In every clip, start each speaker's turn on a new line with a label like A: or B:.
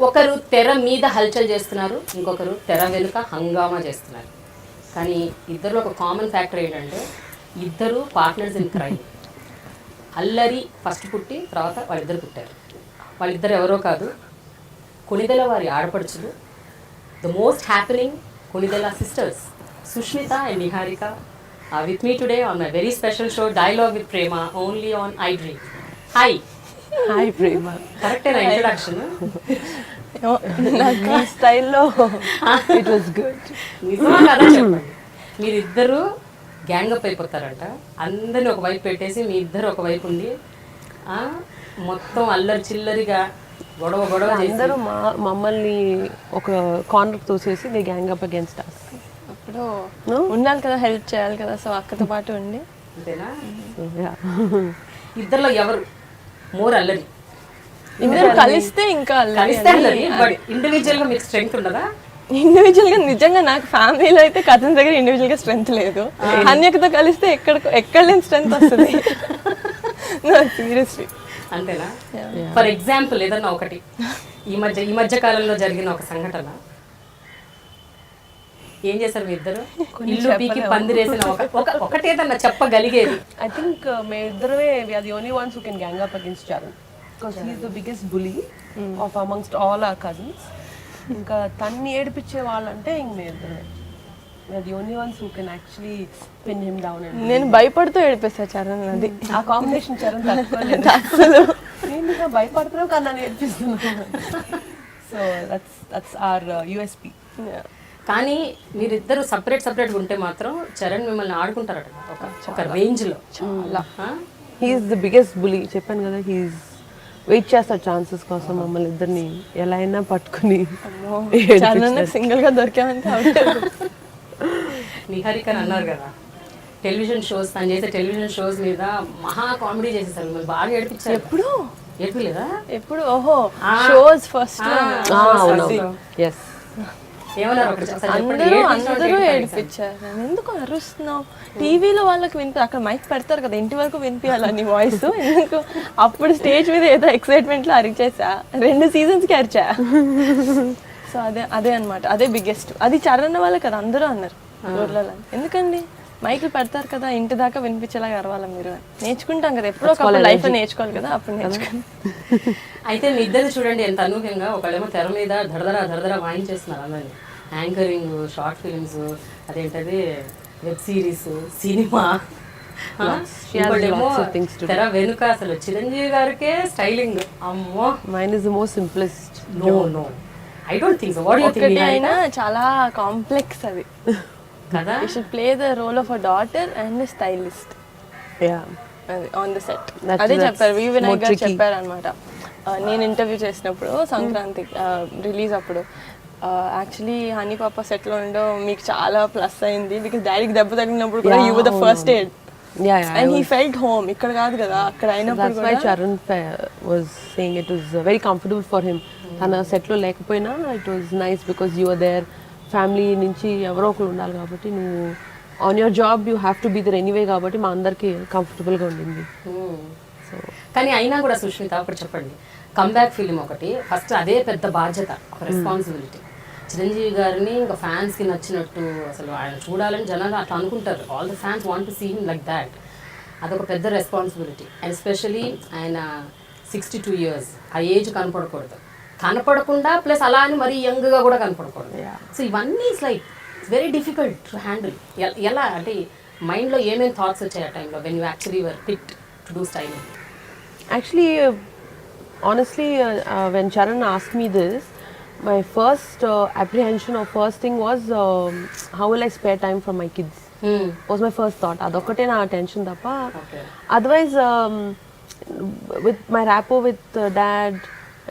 A: ఒకరు తెర మీద హల్చల్ చేస్తున్నారు, ఇంకొకరు తెర వెనుక హంగామా చేస్తున్నారు. కానీ ఇద్దరు ఒక కామన్ ఫ్యాక్టర్ ఏంటంటే ఇద్దరు పార్ట్నర్స్ ఇన్ క్రైమ్. అల్లరి ఫస్ట్ పుట్టి తర్వాత వాళ్ళిద్దరు పుట్టారు. వాళ్ళిద్దరు ఎవరో కాదు, కొనిదెల వారి ఆడపడుచులు, the most happening Konidela sisters, Sushmitha and Niharika, are with me today on my very special show, Dialogue with Prema, only on iDream. Hi.
B: Hi Prema.
A: Correct na introduction?
B: నా స్టైల్లో ఇట్ వాస్ గుడ్.
A: నిజమా కదా చెప్పండి. మీరిద్దరు gang up అయిపోతారంట. అందరిని ఒకవైపు పెట్టేసి మీ ఇద్దరు ఒకవైపు ఉండి మొత్తం అల్లరి చిల్లరిగా గొడవ
B: అందరూ మమ్మల్ని ఒక కార్నర్ తోసేసి they gang up against us.
C: అప్పుడు ఉండాలి కదా, హెల్ప్ చేయాలి కదా, సో అక్కతో పాటు ఉండి.
A: అంతేనా? ఇద్దరులో ఎవరు మోర్ అల్లరి?
C: ఇద్దరు కలిస్తే ఇంకా
A: అల్లరి. బట్ ఇండివిజువల్ గా మీకు స్ట్రెంగ్త్ ఉండదా?
C: ఇండివిజువల్ గా నిజంగా నాకు ఫ్యామిలీలో అయితే కజిన్స్ దగ్గర ఇండివిజువల్ గా స్ట్రెంగ్త్ లేదు. అన్యకతో కలిస్తే ఎక్కడ లేని స్ట్రెంగ్త్ వస్తుంది. సీరియస్లీ.
A: అంతేనా? ఫర్ ఎగ్జాంపుల్ ఏదన్నా ఒకటి ఈ మధ్య కాలంలో జరిగిన ఒక సంఘటన ఏం చేశారు మీ ఇద్దరు? ఇల్లు పీకి పందిరేసిన ఒకటేదన్నా చెప్పగలిగేది?
B: ఐ థింక్ మేమిద్దరమే we are the only ones who can gang up against Charan because he is the biggest bully of amongst all our cousins. ఇంకా తన్ని ఏడిపించే వాళ్ళంటే ఇంక మేమిద్దరమే. The only ones who can actually pin him down and
C: నేను భయపడుతూ ఏడిపేసా చరణ్. అది
B: ఆ combination Charan తట్టుకోలేదు అసలు. నేను భయపడుతున్నావు కన్నా నేర్పిస్తున్నాను. So that's our USP.
A: కానీ మీరిద్దరు సపరేట్ ఉంటే మాత్రం చరణ్ మిమ్మల్ని ఆడుకుంటారట ఒక రేంజ్ లో.
B: చాలా హీఈస్ ద బిగ్గెస్ట్ బులీ. చెప్పాను కదా, హీఈస్ వెయిట్ చేస్తారు ఛాన్సెస్ కోసం మమ్మల్ని ఇద్దరిని ఎలా అయినా పట్టుకుని.
C: చరణ్ సింగిల్ గా దొరికామంటే
A: నిహారిక అని అన్నారు కదా, టెలివిజన్ షోస్ తను చేసే టెలివిజన్ షోస్ మీద మహా కామెడీ చేసేసారు, మిమ్మల్ని బాగా ఏడిపించారు.
C: ఎప్పుడు
A: ఏడిపిలేదా?
C: ఎప్పుడు ఓహో షోస్ ఫస్ట్ అందరూ ఏడిపించారు. ఎందుకు అరుస్తున్నావు? టీవీలో వాళ్ళకి అక్కడ మైక్ పెడతారు కదా, ఇంటి వరకు వినిపించాలి నీ వాయిస్. ఎందుకు అప్పుడు స్టేజ్ మీద ఏదో ఎక్సైట్మెంట్ లో అరిచేసా, 2 సీజన్స్ కి అరిచా. సో అదే అనమాట, అదే బిగ్గెస్ట్. అది చరణ్ వాళ్ళే కదా అందరూ అన్నారు ఊర్లలో. ఎందుకండి మైకులు పెడతారు కదా, ఇంటి దాకా వినిపించేలాగా అరవాలా మీరు? నేర్చుకుంటాం కదా, ఎప్పుడో ఒక లైఫ్ లో నేర్చుకోవాలి కదా, అప్పుడు నేర్చుకోండి.
A: అయితే మీ ఇద్దరు చూడండి ఎంత అనూహ్యంగా, ఒకళ్ళేమో తెర మీద దడదర వాయించేస్తున్నారు అందరినీ. యాంకరింగ్, షార్ట్ ఫిల్మ్స్, అదేంటది వెబ్ సిరీస్, సినిమా. తెర వెనుక అసలు చిరంజీవి గారికే స్టైలింగ్. అమ్మో,
B: mind is the most simplest.
A: No I don't think so. What do you think?
C: అయినా చాలా కాంప్లెక్స్ అది
A: కదా.
C: You should play the role of a daughter and a stylist.
B: Yeah.
C: On the set. అదే చెప్పారు వినాయక్ గారు చెప్పారు అనమాట. నేను ఇంటర్వ్యూ చేసినప్పుడు సంక్రాంతి రిలీజ్ అప్పుడు, యాక్చువల్లీ హనీ పాప సెట్ లో ఉండో మీకు చాలా ప్లస్ అయింది, బికాస్ డాడీకి దెబ్బ తగిలినప్పుడు కూడా you were the first aid. And he felt home. ఇక్కడ కాదు కదా, అక్కడ అయినప్పుడు
B: that's why Charan was saying it was very comfortable for him. తన సెట్ లో లేకపోయినా it was nice because you were there. Family నుంచి ఎవరో ఒకరు ఉండాలి కాబట్టి నువ్వు on your job you have to be there anyway, కాబట్టి మా అందరికి కంఫర్టబుల్ గా ఉండింది.
A: సో కానీ అయినా కూడా సుష్మిత అప్పుడు చెప్పండి, కమ్బ్యాక్ ఫిలిం ఒకటి ఫస్ట్, అదే పెద్ద బాధ్యత, ఒక రెస్పాన్సిబిలిటీ. చిరంజీవి గారిని ఇంకా ఫ్యాన్స్కి నచ్చినట్టు అసలు ఆయన చూడాలని జనాలు అట్లా అనుకుంటారు. All the fans want to see him like that. అదొక పెద్ద రెస్పాన్సిబిలిటీ. అండ్ ఎస్పెషలీ ఆయన 62 years, ఆ ఏజ్ కనపడకుండా ప్లస్ అలా అని మరీ యంగ్గా కూడా కనపడకూడదు. సో ఇవన్నీ it's like very difficult to handle. ఎలా అంటే మైండ్లో ఏమేమి థాట్స్ వచ్చాయి ఆ టైంలో when you actually were picked to do styling?
B: Actually, honestly, when Charan asked me this, my first apprehension or first thing was how will I spare time from my kids? Was my first thought. Adokkate na attention tappa. Otherwise, with my rapport with dad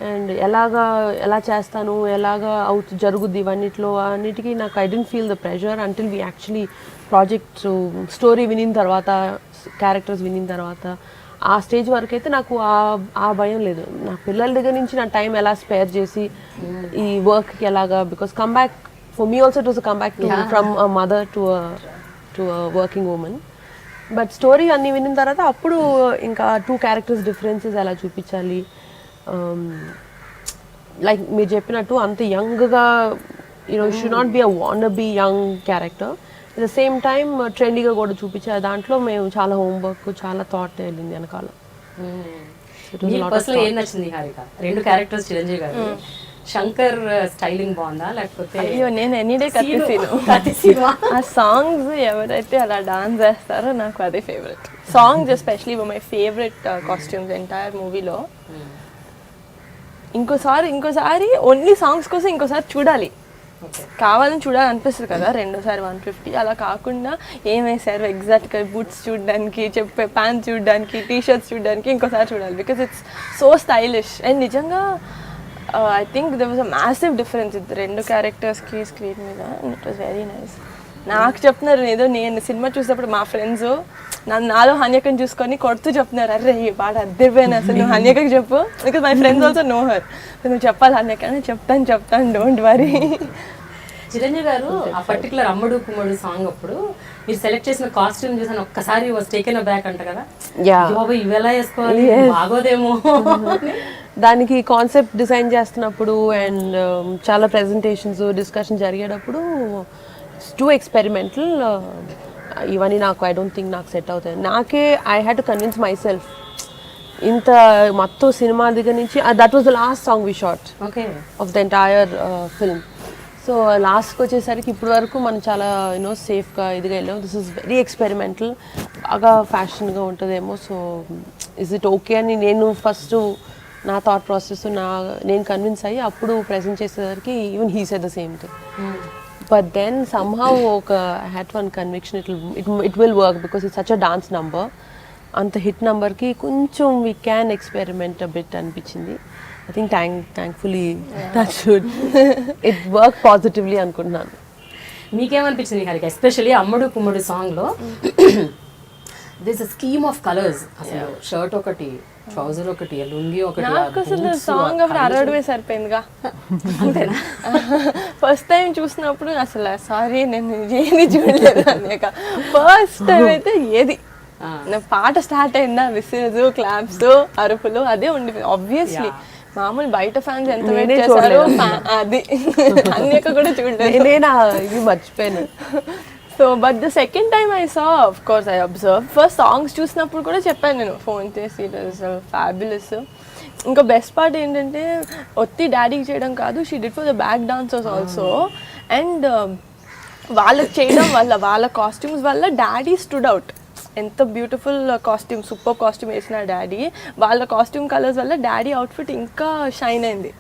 B: and ఎలా చేస్తాను, ఎలాగా జరుగుద్ది ఇవన్నిట్లో అన్నిటికీ నాకు I didn't feel the pressure until we actually project story వినిన తర్వాత, characters వినిన తర్వాత, ఆ స్టేజ్ వరకు అయితే నాకు ఆ భయం లేదు. నా పిల్లల దగ్గర నుంచి నా టైం ఎలా స్పేర్ చేసి ఈ వర్క్కి ఎలాగా, because comeback for me also it was a comeback from a mother to a working women. But story అన్ని వినిన తర్వాత అప్పుడు ఇంకా 2 characters డిఫరెన్సెస్ ఎలా చూపించాలి, లైక్ మీరు చెప్పినట్టు అంత యంగ్గా should not be a want be young character. At the same time ట్రెండీగా కూడా చూపించారు. దాంట్లో మేము చాలా హోంవర్క్, చాలా థాట్ వెళ్ళింది వెనకాల.
A: పర్సనల్ ఏం నచ్చింది హారిక? 2 క్యారెక్టర్స్ చిరంజీవి గారు. శంకర్ స్టైలింగ్ బాగుందా లేకపోతే?
C: అయ్యో నేను ఎనీడే ఆ సాంగ్స్ ఎవరైతే అలా డాన్స్ చేస్తారో నాకు అదే favourite songs. Especially my favourite costumes entire మూవీలో. ఇంకోసారి ఓన్లీ సాంగ్స్ కోసం ఇంకోసారి చూడాలి, కావాలని చూడాలనిపిస్తుంది కదా. 2సారి 150 అలా కాకుండా ఏమేసారు ఎగ్జాక్ట్గా బూట్స్ చూడడానికి, చెప్పే ప్యాంట్ చూడడానికి, టీషర్ట్స్ చూడడానికి ఇంకోసారి చూడాలి. Because it's so stylish. And నిజంగా I think there was a massive difference 2 క్యారెక్టర్స్కి స్క్రీన్ మీద. It was very nice. నాకు చెప్తున్నారు ఏదో, నేను సినిమా చూసినప్పుడు మా ఫ్రెండ్స్ నాలో హన్యకని చూసుకొని కొడుతూ చెప్తున్నారు, అరే ఈ పాట అద్దరిపోయినా అసలు నువ్వు హన్యకకి చెప్పు. Because my friends also know her. నువ్వు చెప్పాలి హన్యక అని. చెప్తాను డోంట్ వరీ.
A: చిరంజీవి గారు ఆ పర్టికులర్ అమ్మడు కుమ్మడు సాంగ్ అప్పుడు మీరు సెలెక్ట్ చేసిన కాస్ట్యూమ్ చూసాను ఒక్కసారి వాస్ టేకెన్ బ్యాక్ అంట కదా. ఇవి ఎలా వేసుకోవాలి, బాగోదేమో.
B: దానికి కాన్సెప్ట్ డిజైన్ చేస్తున్నప్పుడు అండ్ చాలా ప్రెజెంటేషన్స్ డిస్కషన్ జరిగేటప్పుడు టూ ఎక్స్పెరిమెంటల్. ఇవన్నీ నాకు ఐ డోంట్ థింక్ నాకు సెట్ అవుతాయి. నాకే I had to convince myself. ఇంత మొత్తం సినిమా దగ్గర నుంచి that was the last song we shot of the entire film. So లాస్ట్కి వచ్చేసరికి ఇప్పటి వరకు మనం చాలా సేఫ్గా ఇదిగా వెళ్ళాం. దిస్ ఇస్ వెరీ ఎక్స్పెరిమెంటల్, బాగా ఫ్యాషన్గా ఉంటుందేమో. సో ఇస్ ఇట్ ఓకే అని నేను ఫస్ట్ నా థాట్ ప్రాసెస్ నేను కన్విన్స్ అయ్యి అప్పుడు ప్రెజెంట్ చేసేసరికి even he said the same thing. But then somehow I had one conviction it will work because it's such a dance number. అంత hit నెంబర్కి కొంచెం we can experiment a bit అనిపించింది. I think thankfully that should it work positively అనుకుంటున్నాను.
A: మీకేమనిపించింది Harika? Especially అమ్మడు కుమ్మడు సాంగ్లో this scheme of colours, అసలు shirt ఒకటి, trouser ఒకటి, లుంగి ఒకటి.
C: నాకు అసలు సాంగ్ అప్పుడు అరవడమే సరిపోయిందిగా. అంతేనా? ఫస్ట్ టైం చూసినప్పుడు అసలు సారీ నేను ఏది చూడలేదు అనేక. ఫస్ట్ టైం అయితే ఏది పాట స్టార్ట్ అయిందా విసిల్స్, క్లాప్స్, అరుపులు అదే ఉండి ఆబ్వియస్లీ. మామూలు బయట ఫ్యాన్స్ ఎంత వెయిట్ చేశారో అది అన్నిక కూడా చూడలేదు,
B: మర్చిపోయాను.
C: So but the second time I saw of course I observe. First songs చూసినప్పుడు కూడా చెప్పాను నేను ఫోన్ చేసి, ఇట్ వాజ్ ఫ్యాబులస్. ఇంకా బెస్ట్ పార్ట్ ఏంటంటే ఒత్తి డాడీకి చేయడం కాదు, she did for the back dancers also. And వాళ్ళకి చేయడం వల్ల, వాళ్ళ కాస్ట్యూమ్స్ వల్ల డాడీ స్టూడ్ అవుట్. ఎంత బ్యూటిఫుల్ కాస్ట్యూమ్, సూపర్ కాస్ట్యూమ్ వేసిన డాడీ. వాళ్ళ కాస్ట్యూమ్ కలర్స్ వల్ల డాడీ అవుట్ఫిట్ ఇంకా షైన్ అయింది.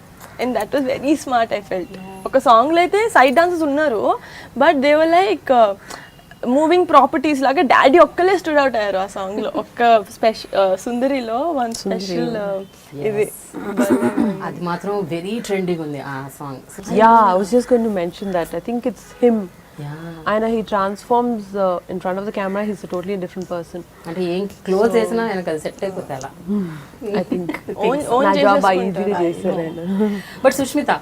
C: And that was very smart I felt. ఒక సాంగ్లో అయితే సైడ్ డాన్సర్స్ ఉన్నారు, but they were like moving properties లాగా డాడీ ఒక్కలే స్టూడ్ అవుట్ అయ్యారు ఆ సాంగ్లో. ఒక్క సుందరిలో వన్ స్పెషల్ ఇది
A: అది మాత్రం వెరీ ట్రెండింగ్ ఉంది ఆ song.
B: Yeah, I was just going to mention that. I think it's him. ఆయన he transforms in front of the camera. He's a totally different person.
A: అంటే ఏం క్లోజ్ చేసినా ఆయనకు అది సెట్ అయిపోతే అలా.
B: I think నా జాబ్ ఈజీగా చేశారు ఆయన.
A: బట్ సుష్మిత,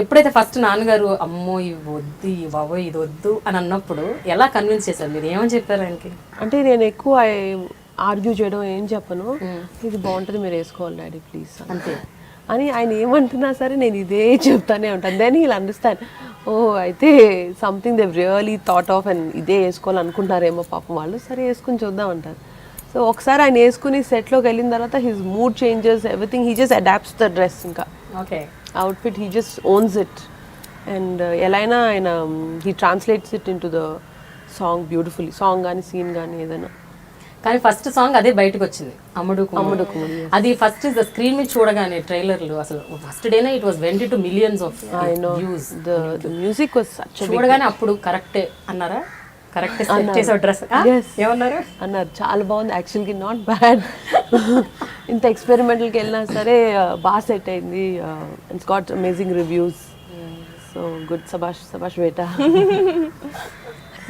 A: ఎప్పుడైతే ఫస్ట్ నాన్నగారు అమ్మో ఇవి వద్దు, బాబోయ్ ఇది వద్దు అని అన్నప్పుడు ఎలా కన్విన్స్ చేశారు మీరు? ఏమని చెప్పారు ఆయనకి?
B: అంటే నేను ఎక్కువ ఆర్గ్యూ చేయడం ఏం చెప్పను, ఇది బాగుంటుంది మీరు వేసుకోవాలి డాడీ ప్లీజ్
A: అంతే
B: అని. ఆయన ఏమంటున్నా సరే నేను ఇదే చెప్తానే ఉంటాను. దెన్ హీల్ అండర్స్టాండ్, ఓ అయితే something they really thought of and ఇదే వేసుకోవాలనుకుంటున్నారేమో పాపం వాళ్ళు, సరే వేసుకుని చూద్దాం అంటారు. సో ఒకసారి ఆయన వేసుకుని సెట్లోకి వెళ్ళిన తర్వాత his mood changes, everything he just adapts the dress. ఇంకా
A: okay
B: outfit he just owns it. And ఎలా అయినా ఆయన he translates it into the song beautifully. Song కానీ సీన్ కానీ ఏదైనా.
A: కానీ ఫస్ట్ సాంగ్ అదే బయటకు వచ్చింది, అమ్ముడు కుమ్ముడు. అది ఫస్ట్ స్క్రీన్ మీద చూడగానే ట్రైలర్లు అసలు ఫస్ట్ డేనే it was went to millions of views.
B: The music was such
A: చూడగానే అప్పుడు కరెక్టే అన్నారా? కరెక్ట్ సెట్ చేసావు డ్రెస్ ఏమన్నారు?
B: అన్నారు చాలా బాగుంది యాక్చువల్గా, నాట్ బ్యాడ్. ఇంత ఎక్స్పెరిమెంటల్కి వెళ్ళినా సరే బాగా సెట్ అయింది. It's got amazing reviews. So good, సబాష్ సబాష్ బేటా.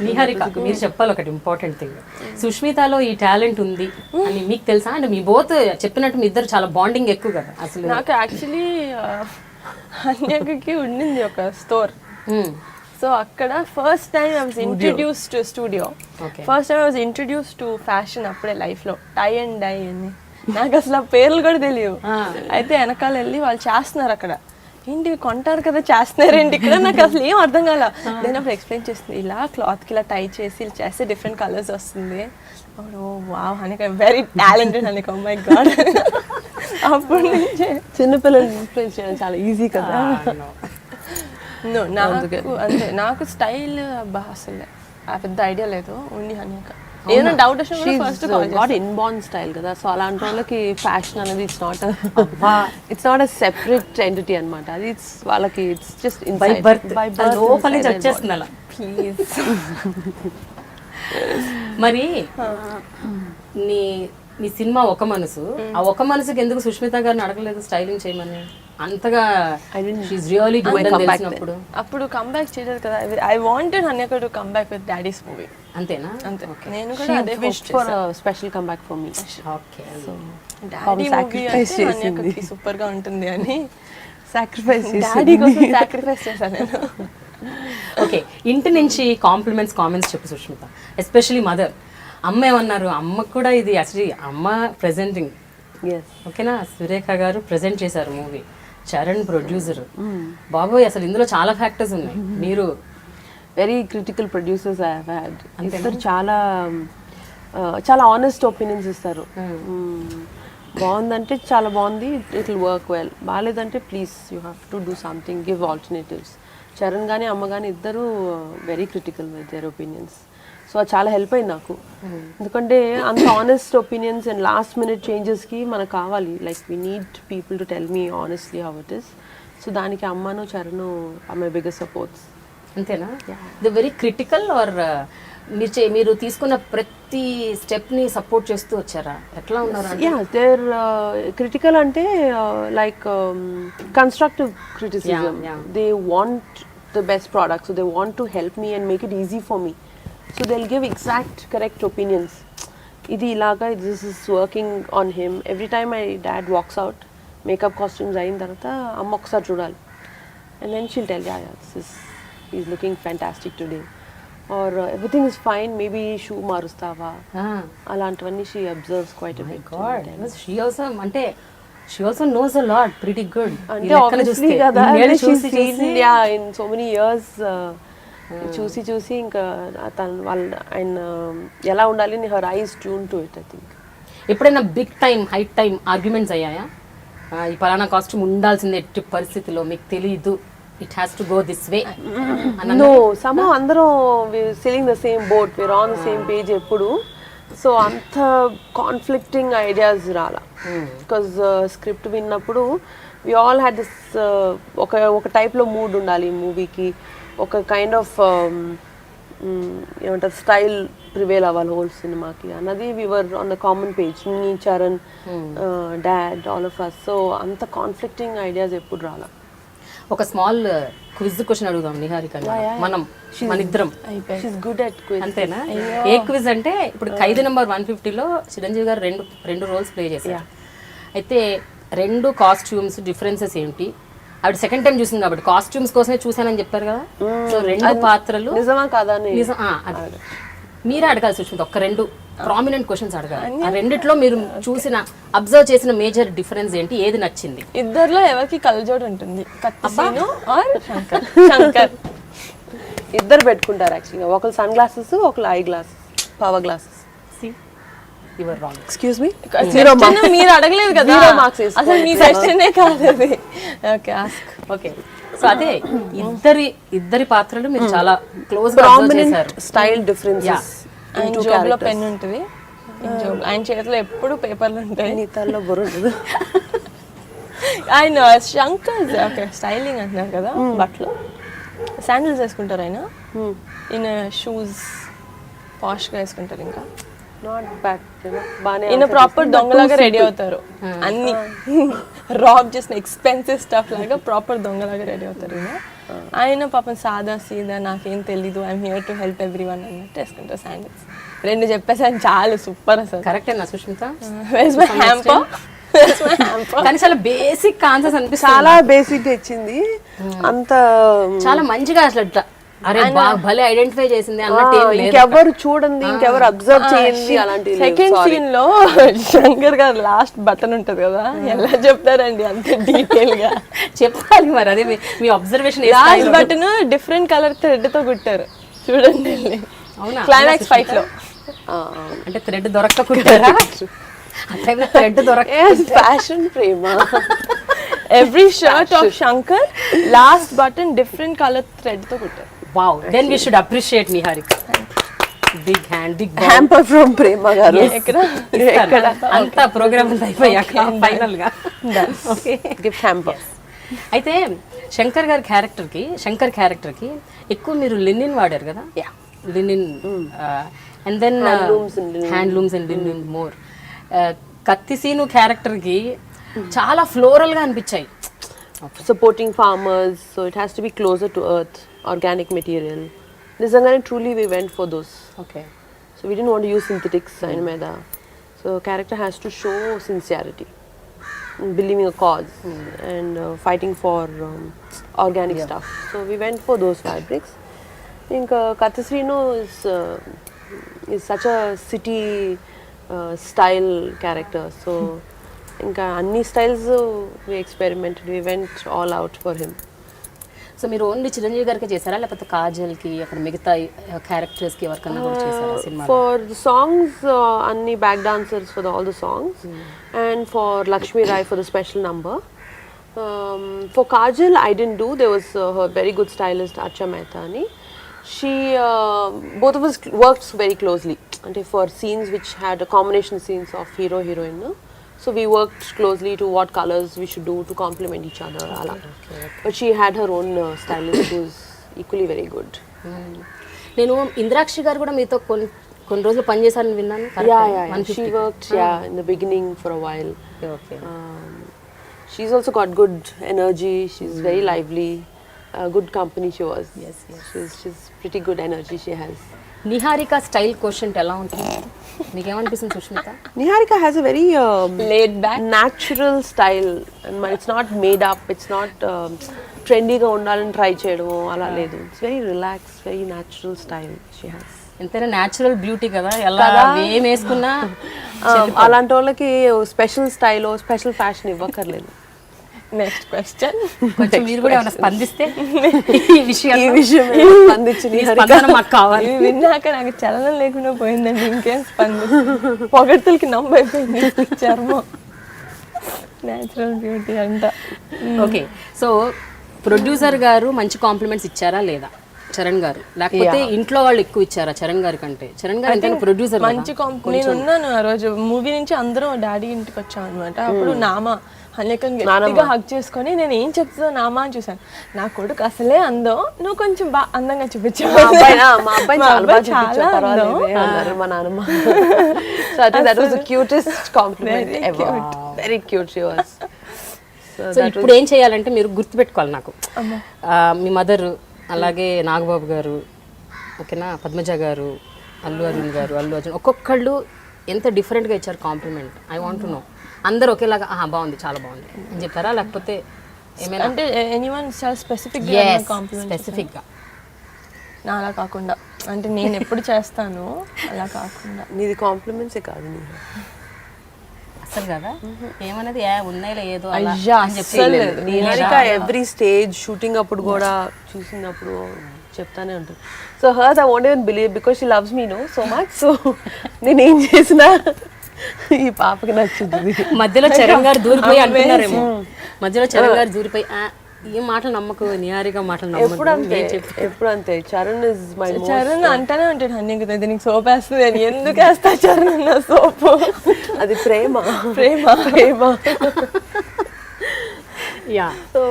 A: నిహారిక, మీరు చెప్పాలి ఒకటి ఇంపార్టెంట్ థింగ్. సుష్మితలో ఈ టాలెంట్ ఉంది అని మీకు తెలుసా? అంటే మీ బోత్ చెప్పినట్టు మీ ఇద్దరు చాలా బాండింగ్ ఎక్కువ కదా. అసలు
C: నాకు యాక్చువల్లీ అన్యకి ఉండింది ఒక స్టోర్. సో అక్కడ first time I was introduce to studio. First time I was introduce to fashion అప్పుడే లైఫ్లో. టై అండ్ డై అని నాకు అసలు ఆ పేర్లు కూడా తెలియవు. అయితే వెనకాల వెళ్ళి వాళ్ళు చేస్తున్నారు అక్కడ. ఏంటి కొంటారు కదా చేస్తున్నారేంటి ఇక్కడ, నాకు అసలు ఏం అర్థం కాల. నేను అప్పుడు ఎక్స్ప్లెయిన్ చేస్తుంది, ఇలా క్లాత్కి ఇలా టై చేసి ఇలా చేస్తే డిఫరెంట్ కలర్స్ వస్తుంది. అప్పుడు wow Hanika very talented Hanika, oh my god. అప్పుడు నుంచి
B: చిన్నపిల్లలు ఇన్ఫ్లుయెన్స్ చేయడం చాలా ఈజీ కదా.
C: నాకు అంటే నాకు స్టైల్ అసలు పెద్ద ఐడియా లేదు, ఓన్లీ హనిక. ఏదైనా డౌట్ వచ్చినా ఫస్ట్
B: గాట్ ఇన్బార్న్ స్టైల్ కదా, సో అలాంటి వాళ్ళకి ఫ్యాషన్ అనేది it's not a separate entity అన్నమాట. అది ఇట్స్ వాళ్ళకి ఇట్స్ జస్ట్
A: బై బర్త్ లోపల నుంచి వచ్చేస్తుంది అలా.
C: ప్లీజ్. మరి
A: నీ సినిమా ఒక మనసు, ఆ ఒక మనసుకి ఎందుకు సుష్మిత గారిని అడగలేదు స్టైలింగ్ చేయమని? అంతగా షీఈస్ రియల్లీ గుడ్ అని తెలిసినప్పుడు
C: అప్పుడు కంబ్యాక్ చేయలేదు కదా. I wanted Hanyaka to comeback with daddy's movie.
A: అంతేనా?
C: అంతే. నేను కూడా అదే wish
B: for special comeback for me.
A: Okay.
B: So
C: daddy movie అంటే హన్యకకి సూపర్ గా ఉంటుంది అని
B: సాక్రిఫైస్
C: డాడీ కోసం సాక్రిఫైస్ చేశాను నేను.
A: ఓకే, ఇంటి నుంచి కామెంట్స్ చెప్పు సుష్మిత, ఎస్పెషలీ మదర్. అమ్మ ఏమన్నారు? అమ్మకు కూడా ఇది యాక్చువల్లీ అమ్మ ప్రెజెంటింగ్, ఓకేనా? సురేఖ గారు ప్రెజెంట్ చేశారు మూవీ, చరణ్ ప్రొడ్యూసర్. బాబోయ్ అసలు ఇందులో చాలా ఫ్యాక్టర్స్ ఉన్నాయి. మీరు
B: very critical producers I have had. అందరూ చాలా చాలా ఆనెస్ట్ ఒపీనియన్స్ ఇస్తారు. బాగుందంటే చాలా బాగుంది, ఇట్ విల్ వర్క్ వెల్. బాగాలేదంటే please you have to do something, give alternatives. Charan కానీ అమ్మ కానీ ఇద్దరు very critical with their opinions. So అది చాలా హెల్ప్ అయింది నాకు, ఎందుకంటే అంత honest opinions and last minute చేంజెస్కి మనకు కావాలి. Like we need people to tell me honestly how it is. So దానికి అమ్మను Charan are my biggest supports.
A: అంతేనా? ది వెరీ క్రిటికల్ ఆర్ మీరు తీసుకున్న ప్రతి స్టెప్ని సపోర్ట్ చేస్తూ వచ్చారా? ఎట్లా ఉన్నారు?
B: యా, దేర్ క్రిటికల్ అంటే like constructive criticism. They want the best product, so they want to help me and make it easy for me. So they'll give exact correct opinions. Idi ilaga, this is working on him. Every time my dad walks out, makeup costumes ayin tarvata amma okkasari chudali, and then she'll tell, yeah, he's looking fantastic today, or everything is fine, maybe shoe marustava. Alantavanni she observes quite a bit.
A: God, she also knows a lot, pretty good.
B: Ante obviously kada, she's seen, yeah, in so many years చూసి ఇంకా తను ఆయన ఎలా ఉండాలి అని her eyes tune to it. I think
A: ఎప్పుడైనా big time height time arguments అయ్యాయా? ఈ పలానా కాస్ట్యూమ్ ఉండాల్సిందే ఎట్టి పరిస్థితిలో, మీకు తెలీదు, it has to go this way?
B: No, some అందరూ sailing the same boat, we are on the same page ఎప్పుడు. సో అంత కాన్ఫ్లిక్టింగ్ ఐడియాస్ రాలా, బికాజ్ స్క్రిప్ట్ విన్నప్పుడు వి ఆల్ హ్యాడ్ దిస్ ఒక టైప్లో మూడ్ ఉండాలి మూవీకి, ఒక కైండ్ ఆఫ్ ఏమంటారు స్టైల్ ప్రివేల్ అవ్వాలి హోల్ సినిమాకి అన్నది. We were on the common page, me Charan, dad, all of us. So అంత కాన్ఫ్లిక్టింగ్ ఐడియాస్ ఎప్పుడు రాలా.
A: ఒక స్మాల్ క్విజ్ క్వశ్చన్ అడుగుదాం నిహారిక, మన ఇద్దరం.
B: She's good at quiz.
A: అంతేనా? ఏ క్విజ్ అంటే ఇప్పుడు ఖైదీ నెంబర్ 150లో చిరంజీవి గారు రెండు రోల్స్ ప్లే చేశారు. అయితే రెండు కాస్ట్యూమ్స్ డిఫరెన్సెస్ ఏంటి? ఆవిడ సెకండ్ టైం చూసింది కాబట్టి కాస్ట్యూమ్స్ కోసమే చూసానని చెప్పారు కదా. సో రెండు పాత్రలు
B: నిజమా కాదా?
A: మీరే అడగాలి సుష్మిత, ఒక రెండు ప్రామినెంట్ క్వశ్చన్స్ అడగాలి. ఆ రెండిట్లో మీరు చూసిన అబ్జర్వ్ చేసిన మేజర్ డిఫరెన్స్ ఏంటి? ఏది నచ్చింది?
C: ఇద్దరిలో ఎవరికి కళ్ళజోడు ఉంటుంది? కత్తిసీను ఆర్ శంకర్.
B: ఇద్దరు పెట్టుకుంటారు యాక్చువల్గా, ఒకరు సన్ గ్లాసెస్, ఒకరు I glasses, power glasses.
C: Excuse me, మీరు అడగలేదు కదా అసలు, మీ క్వశ్చనే కాదు అది. Okay, ask.
A: ఓకే, సో అదే ఇద్దరి పాత్రలు మీరు చాలా క్లోజ్ గా అబ్జర్వ్ చేశారు.
B: Style differences.
C: ఆయన జోబులో పెన్ ఉంటుంది, ఆయన చేతిలో ఎప్పుడు పేపర్లు ఉంటాయి,
B: నీ తల్లో బుర్ర ఉండదు.
C: ఆయన శంకర్ ఓకే స్టైలింగ్ అంటున్నారు కదా, బట్టలు శాండిల్స్ వేసుకుంటారు ఆయన, ఈయన షూస్ పాష్గా వేసుకుంటారు. ఇంకా ఈయన ప్రాపర్ దొంగలాగా రెడీ అవుతారు, అన్ని రాబ్ చేసిన ఎక్స్పెన్సివ్ స్టఫ్ లాగా ప్రాపర్ దొంగలాగా రెడీ అవుతారు. ఆయన పాపం సాదా సీదా నాకేం తెలీదు, I'm here to help every one అన్నట్టు వేసుకుంటారు శాండిల్స్. రెండు చెప్పేసాను, చాలా సూపర్ అసలు.
A: కరెక్టేనా సుష్మిత?
B: కానీ చాలా బేసిక్ ఆన్సర్స్ అనిపిస్తుంది. చాలా బేసిక్ ఇచ్చింది, అంత
A: చాలా మంచిగా అసలు అరే భలే ఐడెంటిఫై చేసింది అన్నట్టు ఏం లేదు.
B: ఇంకెవరు చూడండి, ఇంకెవరు అబ్జర్వ్ చేయండి అలాంటి
C: సెకండ్ సీన్ లో శంకర్ గారు లాస్ట్ బటన్ ఉంటది కదా, ఎలా చెప్తారండి అంత డీటెయిల్ గా
A: చెప్పాలి మరి. అదే మీ observation.
C: Last button different colour thread తో కుట్టారు చూడండి.
A: అవునా?
C: క్లైమాక్స్ ఫైట్ లో
A: అంటే థ్రెడ్ దొరకకుంటారా? థ్రెడ్ దొరక
B: fashion Prema.
C: Every shirt of Shankar last button different colour thread తో కుట్టారు.
A: Wow, then we should appreciate Niharika. Big hand, big
B: hamper from Prema garu.
C: ఎక్కడ
A: అంతా ప్రోగ్రామ్ అయిపోయాక ఫైనల్ గా ఓకే
B: గిఫ్ట్ హ్యాంపర్.
A: అయితే శంకర్ క్యారెక్టర్ కి ఎక్కువ మీరు లినిన్ వాడారు కదా? Linen and then handlooms and linen more. Kathi Seenu character కి చాలా ఫ్లోరల్ గా అనిపించాయి.
B: Supporting farmers, so it has to be closer to earth, organic material. Nizangane truly we went for those.
A: Okay.
B: So we didn't want to use synthetics and meda. So character has to show sincerity, believing a cause, and fighting for organic stuff. So we went for those fabrics. I think Kathasrino is such a city style character. So ఇంకా అన్ని styles we experimented, we went all out for him.
A: So మీరు only Chiranjeevi గారికి చేశారా, లేకపోతే కాజల్ కి అక్కడ మిగతా characters కి ఎవరికన్నా కూడా చేశారా సినిమా?
B: ఫర్ సాంగ్స్ అన్ని back dancers for all the songs, and for Lakshmi Rai for the special number. For Kajal I didn't do, there was her very good stylist Archa Mehta అని. She both of us worked very closely, అంటే for scenes which had a combination scenes of hero heroine. So we worked closely to what colors we should do to complement each other. Okay. But she had her own stylist who was equally very good.
A: నేను ఇంద్రాక్షి గారు కూడా మీతో కొన్ని రోజులు పనిచేశారని విన్నాను.
B: Yeah. She worked in the beginning for a while.
A: Okay.
B: She's also got good energy. She's very lively. Good company she was.
A: Yes.
B: She's pretty good energy she has.
A: Niharika style question ఎలా ఉంటుంది? నీకేమనిపిస్తుంది Sushmita?
B: Niharika has a very
C: laid back,
B: natural style, and it's not made up. It's not trendy ga undalani try cheyadamo ala ledu. It's very relaxed, very natural style she has.
A: ఎంతైనా natural beauty కదా, ఎలా ఏం వేసుకున్నా
B: అలాంటి వాళ్ళకి special style, special fashion ఇవ్వక్కర్లేదు.
C: Next question.
A: కొంచెం మీరు కూడా ఏమైనా స్పందిస్తే ఈ విషయం మాకు కావాలి.
C: ఇవి విన్నాక నాకు చలనం లేకుండా పోయిందండి. ఇంకేం స్పందిస్తుంది, పొగడ్తలకి నమ్మైపోయింది చర్మం. న్యాచురల్ బ్యూటీ అంట.
A: ఓకే, సో ప్రొడ్యూసర్ గారు మంచి కాంప్లిమెంట్స్ ఇచ్చారా లేదా చరణ్ గారు, లేకపోతే ఇంట్లో వాళ్ళు ఎక్కువ ఇచ్చారా చరణ్ గారి కంటే? చరణ్ గారు అంటే ప్రొడ్యూసర్
C: మంచి నేను ఉన్నాను ఆ రోజు మూవీ నుంచి, అందరం డాడీ ఇంటికి వచ్చాం అనమాట. అప్పుడు నామా హన్యకం గట్టిగా హక్ చేసుకొని నేను ఏం చెప్తుందో నామా అని చూసాను. నా కొడుకు అసలే అందం, నువ్వు కొంచెం అందంగా చూపించావు.
B: మా అబ్బాయి చాలా అందం అన్నారు మా నాన్నమ్మ. So I think that was the cutest compliment ever. Very cute she was.
A: So ఇప్పుడు ఏం చేయాలంటే మీరు గుర్తుపెట్టుకోవాలి నాకు, మీ మదర్, అలాగే నాగబాబు గారు, ఓకేనా, పద్మజ గారు, అల్లు అరవింద్ గారు, అల్లు అర్జున్, ఒక్కొక్కళ్ళు ఎంత డిఫరెంట్గా ఇచ్చారు compliment. I want to know. అందరు ఒకేలాగా బాగుంది, చాలా బాగుంది అని చెప్తారా, లేకపోతే ఏమైనా
C: అంటే ఎనీవన్ చాలా స్పెసిఫిక్గా నా అలా కాకుండా, అంటే నేను ఎప్పుడు చేస్తాను అలా కాకుండా.
B: నీది కాంప్లిమెంట్సే కాదు
A: అసలు కదా, ఏమన్నది ఉన్నాయిలే ఏదో
B: నిహారిక ఎవ్రీ స్టేజ్ షూటింగ్ అప్పుడు కూడా చూసినప్పుడు చెప్తానే ఉంటుంది. So hers I won't even believe because she loves me no so much. So నేను ఏం చేసినా ఈ పాపకి నచ్చుతుంది.
A: మధ్యలో చరణ్ గారు దూరిపోయి అంటున్నారేమో, మధ్యలో చరణ్ గారు దూరిపోయి ఈ మాటలు నమ్మకు, నిహారిక మాటలు నమ్మకు.
B: ఎప్పుడు అంతే. చరణ్ ఇస్ మై
C: చరణ్ అంటానే ఉంటాడు, అన్నీ కదా దీనికి సోప్ వేస్తుంది అని. ఎందుకు వేస్తా చరణ్ నా సోపు?
B: అది Prema.
A: Yeah.
B: So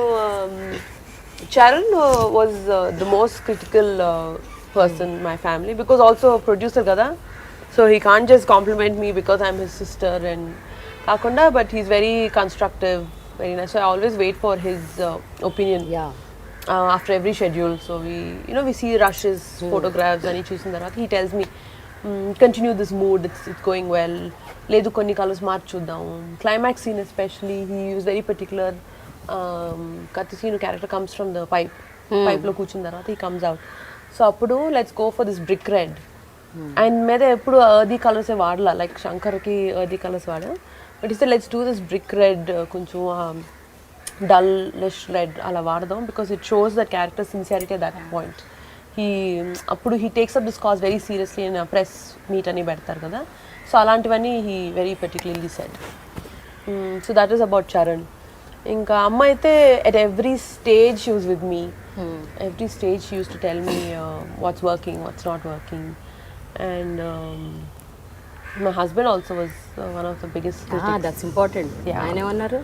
B: Charan was the most critical person my family, because also producer కదా. So he can't just compliment me because I'm his sister and kakunda, but he's very constructive, very nice. So I always wait for his opinion.
A: Yeah.
B: After every schedule, so we see Rush's photographs and he choosing that. He tells me, continue this mood. It's going well. Ledu konni colors marchuddam. Climax scene especially, he is very particular. Kathasinu character comes from the pipe lo kuchun tarvata he comes out. So అప్పుడు let's go for this brick red. And మీద ఎప్పుడు earthy కలర్సే వాడలా, like శంకర్కి earthy colours వాడాం. But ఇస్తే let's do this brick red, కొంచెం dullish red అలా వాడదాం, because it shows the character sincerity at that point. అప్పుడు he takes up this cause very seriously and press meet అని పెడతారు కదా, సో అలాంటివన్నీ he very particularly said. So that is about Charan. ఇంకా అమ్మ అయితే at every stage she was with me. Every stage she used to tell me what's working, what's not working. And my husband also was one of the biggest critics.
A: That's important. ఆయన ఏమన్నారు?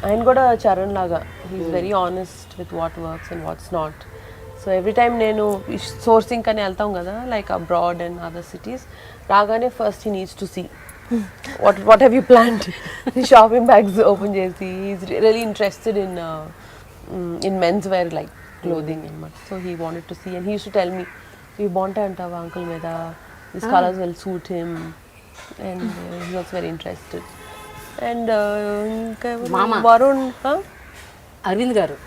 B: ఆయన కూడా చరణ్ లాగా he's very honest with what works and what's not. So every time నేను sourcing కని వెళ్తాం కదా, like abroad and other cities, రాగానే first he needs to see what have you planned. The shopping bags open chesi, he's really interested in menswear like clothing and much, so he wanted to see and he used to tell me you bonta antava uncle meda, these colors will suit him, and he was very interested. And
A: Mama
B: Varun,
A: Arvind garu,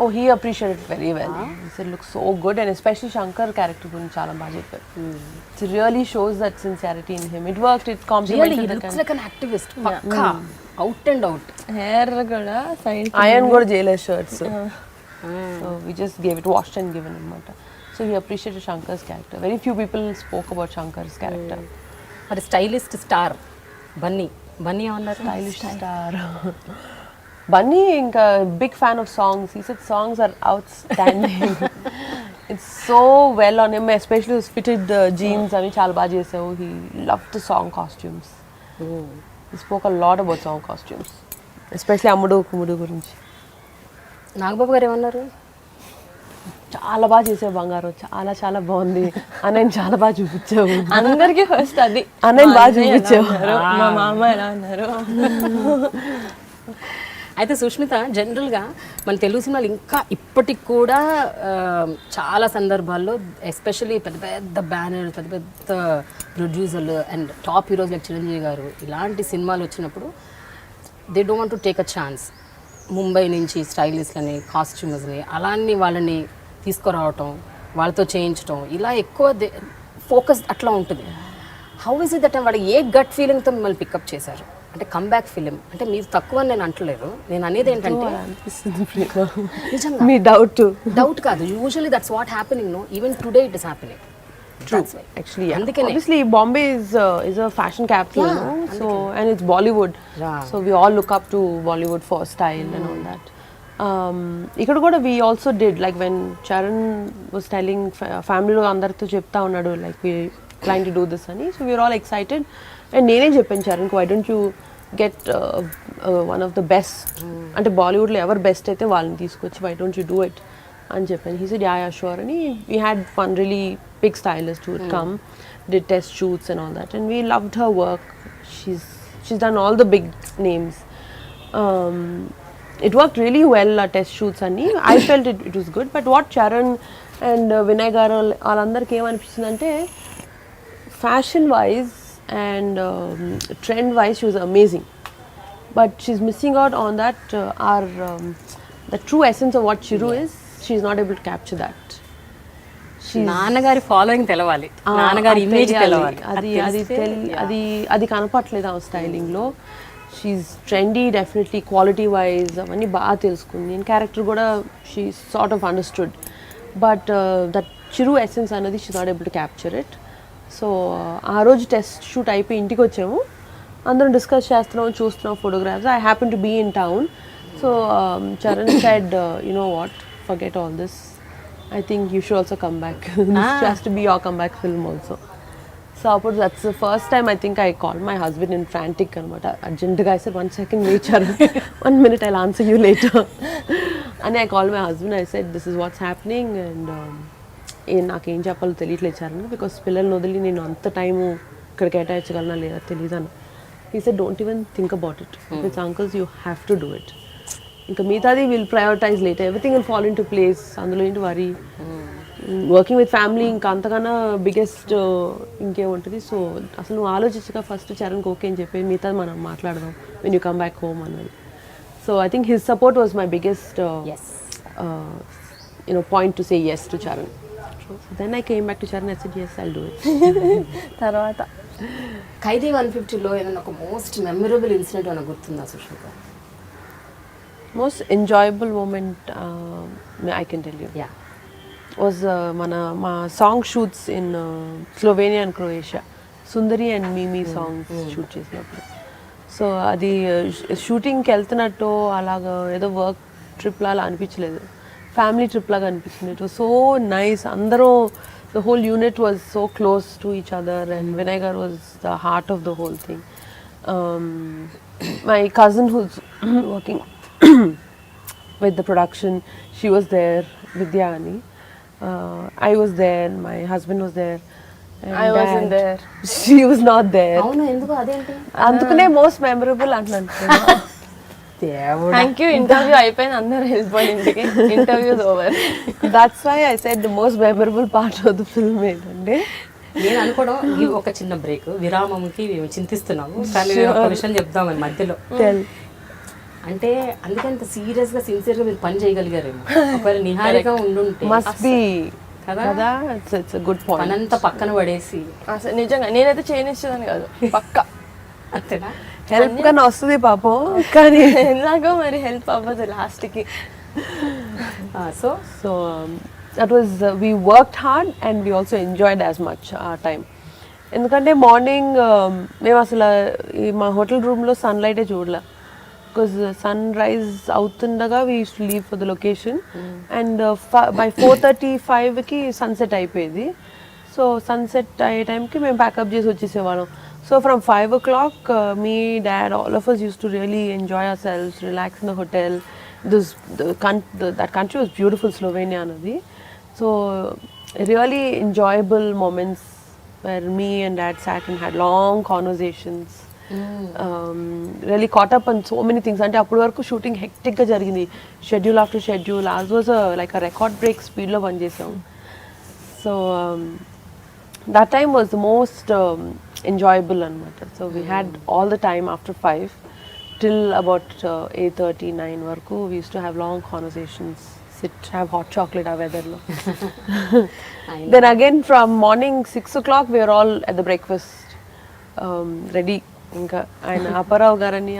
B: oh, he appreciated it very well. He said looks so good, and especially Shankar character gurinchi chaala baga chepparu. It really shows that sincerity in him. It worked, it complemented
A: really he
B: the
A: looks like an activist, pakka out and out.
C: Hair కూడా side
B: Iron కూడా చేయలేదు shirts. So we just gave it washed and given అనమాట. So he appreciated Shankar's character. Very few people spoke about Shankar's character.
A: మరి stylist star Bunny ఏమన్నారు?
B: Stylish star. Bunny, ఇంకా big fan of songs. He said songs are outstanding. It's so well on him, especially his fitted jeans అవి చాలా బాగా చేసావు. He loved the song costumes. He spoke a lot about song costumes, especially అమ్ముడు కుమ్ముడు గురించి.
A: నాగబాబు గారు ఏమన్నారు?
B: చాలా బాగా చేసావు బంగారు, చాలా చాలా బాగుంది అన్నయ్య, చాలా బాగా చూపించావు.
C: అందరికి ఫస్ట్ అది
B: అన్నయ్య బాగా చూపించావు.
C: మా మామ ఎలా ఉన్నారు.
A: అయితే సుష్మిత, జనరల్గా మన తెలుగు సినిమాలు ఇంకా ఇప్పటికి కూడా చాలా సందర్భాల్లో ఎస్పెషల్లీ పెద్ద పెద్ద బ్యానర్, పెద్ద పెద్ద ప్రొడ్యూసర్లు and top heroes like Chiranjeevi గారు ఇలాంటి సినిమాలు వచ్చినప్పుడు they don't want to take a chance. Mumbai నుంచి స్టైలిస్ట్లని, కాస్ట్యూమర్స్ని అలాంటి వాళ్ళని తీసుకురావటం, వాళ్ళతో చేయించటం, ఇలా ఎక్కువ ఫోకస్ అట్లా ఉంటుంది. హౌ ఇస్ ఇట్ దట్ వాళ్ళు ఏ గట్ ఫీలింగ్తో మిమ్మల్ని పికప్ చేశారు? అంటే కమ్బ్యాక్ ఫిలిం అంటే మీరు తక్కువ అని నేను అంటలేదు, నేను అనేది ఏంటంటే నిజంగా
B: మీ డౌట్
A: కాదు, usually that's what happening, no even today it is happening.
B: True. Actually, yeah.
A: అందుకనే
B: Obviously, Bombay is a fashion capital, no? So, and it's Bollywood.
A: Yeah.
B: So we all look up to Bollywood for style and all that. ఇక్కడ కూడా we also did, like when Charan was telling family lo andartho chepta unnadu, like we trying to do this ani, so we were all excited. And నేనే చెప్పాను Charan, why don't you get one of the best, అంటే Bollywood లో ఎవరు best అయితే వాళ్ళని తీసుకొచ్చి why don't you do it అని చెప్పాను. He said yeah sure, and we had one really big stylist who would come, did test shoots and all that, and we loved her work. She's done all the big names. It worked really well, test shoots ani. I felt it was good, but what Charan and Vinay garu వాళ్ళందరికీ ఏమనిపించిందంటే fashion wise and trend wise she was amazing, but she's missing out on that the true essence of what Chiru is. She's not able to capture that.
A: నాన్నగారి following తెలవాలి, నాన్నగారి image తెలవాలి.
B: అది కనపట్లేదు ఆ styling లో. She's trendy definitely, quality wise అవన్నీ బాగా తెలుసుకుంది. నేను క్యారెక్టర్ కూడా she sort of understood, but that Chiru essence అనేది she not able to capture it. So ఆ రోజు టెస్ట్ షూట్ అయిపోయి ఇంటికి వచ్చాము, అందరం డిస్కస్ చేస్తున్నాం, చూస్తున్నాం photographs. I happen to be in town. So Charan said you know what, forget all this, I think you should also come back. This has to be your comeback film also. So that's the first time I think I called my husband in frantic anamata, urgent ga. I said 1 second wait Charan, 1 minute, I'll answer you later. And I called my husband, I said this is what's happening, and నాకు ఏం చెప్పాలో తెలియట్లేదు Charan, because పిల్లల్ని వదిలి నేను అంత time ఇక్కడ కేటాయించగలనా లేదా తెలియదన్న. He said don't even think about it, it's uncles, you have to do it. ఇంకా మిగతాది will prioritise later, everything will fall in to place, అందులో ఏంటి వరీ. వర్కింగ్ విత్ ఫ్యామిలీ ఇంకా అంతకన్నా బిగ్గెస్ట్ ఇంకేముంటుంది. సో అసలు నువ్వు ఆలోచించగా ఫస్ట్ చరణ్కి ఓకే అని చెప్పి మిగతాది మనం మాట్లాడదాం when you come back home అన్నది. So I think his support was my biggest point to say yes to Charan. So then I came back to Charan. I said, yes, I'll do it.
C: తర్వాత
A: ఖైదీ 150లో ఏదైనా ఒక most memorable incident ఏమైనా గుర్తుందా Sushmita?
B: Most enjoyable moment, I can tell you,
A: yeah.
B: was my song shoots in Slovenia and Croatia. Sundari and Mimi songs shoot చేసినప్పుడు. So అది షూటింగ్కి వెళ్తున్నట్టు అలాగా ఏదో వర్క్ ట్రిప్ లాగా అనిపించలేదు, ఫ్యామిలీ ట్రిప్ లాగా అనిపించింది. It was so nice. అందరూ the whole unit was so close to each other, and Vinayagar was the heart of the whole thing. My cousin who's working with the production, she was there, Vidyani. I was there, my husband was there. And
C: I wasn't there.
B: She was not there.
A: అవును, ఎందుకు అదేంటి?
B: అందుకనే most memorable అంటున్నాను.
C: Thank you, interview అయిపోయింది, అందరూ వెళ్ళిపోయి ఇంటికి, interviews over.
B: That's why I said the most memorable part of the film ఏంటంటే,
A: నేను అనుకోవడం ఈ ఒక చిన్న బ్రేక్ విరామంకి మేము చింతిస్తున్నాము, కానీ నేను ఒక విషయం చెప్దామని మధ్యలో. అంటే అందుకే అంత సీరియస్ గా సిన్సియర్ గా మీరు పని చేయగలిగారేమో. ఒకవేళ నిహారిక ఉండుంటే
B: must be
A: కదా,
B: it's a good point.
A: పనంతా పక్కన పడేసి
C: అసలు నిజంగా నేనైతే చేయనిచ్చేదాన్ని కాదు, పక్కా.
A: అంతేనా?
B: హెల్ప్ కన్నా వస్తుంది పాపం, కానీ
C: ఎలాగో మరి హెల్ప్ అవ్వదు లాస్ట్కి.
A: So
B: so that was we worked hard and we also enjoyed as much our time. ఎందుకంటే మార్నింగ్ మేము అసలు మా హోటల్ రూమ్లో సన్లైటే చూడలే, బికాజ్ సన్ రైజ్ అవుతుండగా we use to leave for the location, and by 4:35కి సన్సెట్ అయిపోయేది. సో సన్సెట్ అయ్యే టైంకి మేము ప్యాకప్ చేసి వచ్చేసేవాళ్ళం. So from 5 o'clock, me, dad, all of us used to really enjoy ourselves, relax in the hotel. That country was beautiful, Slovenia anadi. So really enjoyable moments where me and dad sat and had long conversations. Really caught up on so many things. Ante appudu varaku shooting hectic ga jarigindi, schedule after schedule. Ours was like a record break speed lo pan chesam. So that time was the most enjoyable anamata. So we had all the time after 5 till about 8:30, 9 varaku we used to have long conversations, sit, have hot chocolate our weather lo. Then again from morning 6 o'clock we were all at the breakfast ready. Inka ayana Aparav garani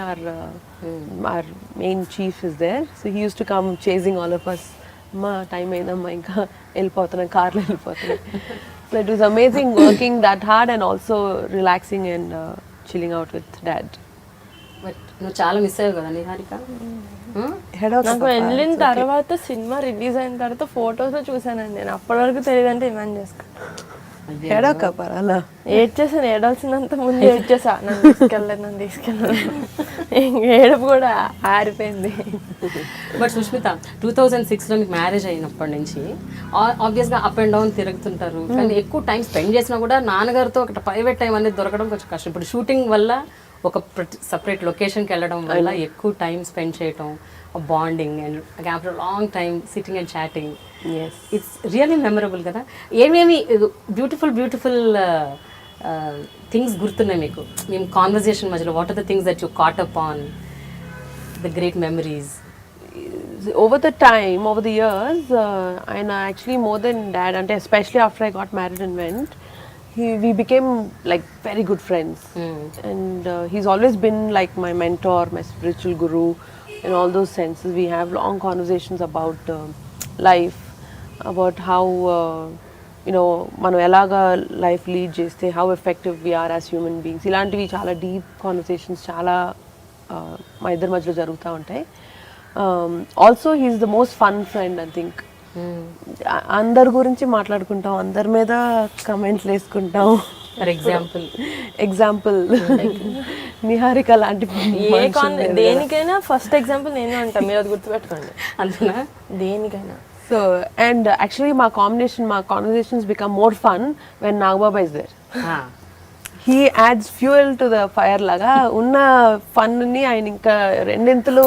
B: our main chief is there, so he used to come chasing all of us. Ma time aindamma inka ellipothana car lo ellipothana. So it was amazing working that hard and also relaxing and chilling out with dad.
A: But నువ్వు చాలా miss అయ్యావు కదా నిహారిక.
C: నాకు వెళ్ళిన తర్వాత cinema release అయిన తర్వాత photos చూసానండి, నేను అప్పటి వరకు తెలియదంటే ఇమాన్ చేసుకున్నాను.
B: అలా
C: ఏడ్చేసాను, ఏడాల్సినంత ముందు ఏడ్చేసా, నన్ను తీసుకెళ్ళలేదు. ఏడుపు కూడా ఆరిపోయింది.
A: బట్ సుష్మిత 2006లో మీకు మ్యారేజ్ అయినప్పటి నుంచి ఆబ్వియస్గా అప్ అండ్ డౌన్ తిరుగుతుంటారు, కానీ ఎక్కువ టైం స్పెండ్ చేసినా కూడా నాన్నగారితో ఒక ప్రైవేట్ టైం అనేది దొరకడం కొంచెం కష్టం. ఇప్పుడు షూటింగ్ వల్ల ఒక సపరేట్ లొకేషన్కి వెళ్ళడం వల్ల ఎక్కువ టైం స్పెండ్ చేయటం, bonding and after long time sitting and chatting, it's really memorable కదా. ఏమేమి బ్యూటిఫుల్ థింగ్స్ గుర్తున్నాయి మీకు మేము కాన్వర్జేషన్ మధ్యలో? What are the things that you caught up on the great memories?
B: Over the time, over the years, and actually more than dad, and especially after I got married and went, we became like very good friends. And he's always been like my mentor, my spiritual guru in all those senses. We have long conversations about life, about how మనం ఎలాగా life lead చేస్తే how effective we are as human beings. ఇలాంటివి చాలా deep conversations చాలా మా ఇద్దరి మధ్యలో జరుగుతూ ఉంటాయి. Also he's the most fun friend I think. అందరి గురించి మాట్లాడుకుంటాం, అందరి మీద కమెంట్లు వేసుకుంటాం.
A: ఫర్
C: ఎగ్జాంపుల్
B: నిహారిక లాంటి
C: దేనికైనా ఫస్ట్ ఎగ్జాంపుల్ నేనే ఉంటాను, మీరు అది గుర్తుపెట్టుకోండి.
A: అంతేనా?
C: దేనికైనా.
B: So and actually my conversations become more fun when Nagbaba is there. He adds fuel to the fire laga. Unna fun ni ఆయన ఇంకా రెండింతలు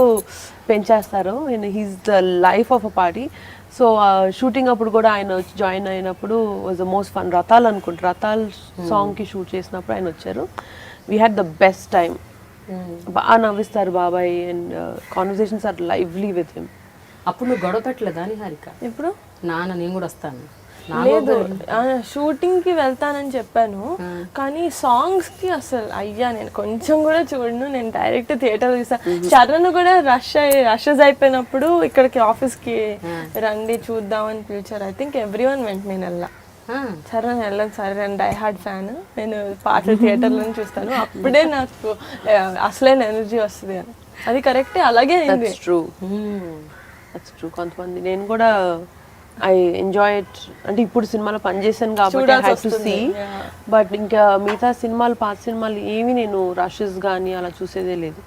B: పెంచేస్తారు. And he's the life of a party. So shooting అప్పుడు కూడా ఆయన వచ్చి join అయినప్పుడు was the most fun. రతాల్ అనుకుంటా, రతాల్ song కి షూట్ చేసినప్పుడు ఆయన వచ్చారు. We had the best time. బాగా నవ్విస్తారు బాబాయ్, and conversations are lively with him.
A: అప్పుడు నువ్వు గొడవ పెట్టలేదా నిహారిక?
C: ఎప్పుడు?
A: నాన్న నేను కూడా వస్తాను,
C: లేదు షూటింగ్ కి వెళ్తానని చెప్పాను, కానీ సాంగ్స్ కి అసలు అయ్యా నేను కొంచెం కూడా చూడను. నేను డైరెక్ట్ థియేటర్ చూసాను. చరణ్ కూడా రషెస్ అయిపోయినప్పుడు ఇక్కడికి ఆఫీస్ కి రండి చూద్దామని పిలిచారు. ఐ థింక్ ఎవ్రీ వన్ వెంట, నేను వెళ్ళా. చరణ్ వెళ్ళను సరే, నేను డై హార్డ్ ఫ్యాన్, నేను పాటలు థియేటర్లో చూస్తాను, అప్పుడే నాకు అసలైన ఎనర్జీ వస్తుంది అని. అది కరెక్టే, అలాగే అయింది.
B: That's true. కొంతమంది నేను కూడా ఐ ఎంజాయ్ ఇట్, అంటే ఇప్పుడు సినిమాలో పనిచేసాను కాబట్టి I had to see. But ఇంకా మిగతా సినిమాలు, పాత సినిమాలు ఏమి నేను రషెస్ కానీ అలా చూసేదే లేదు,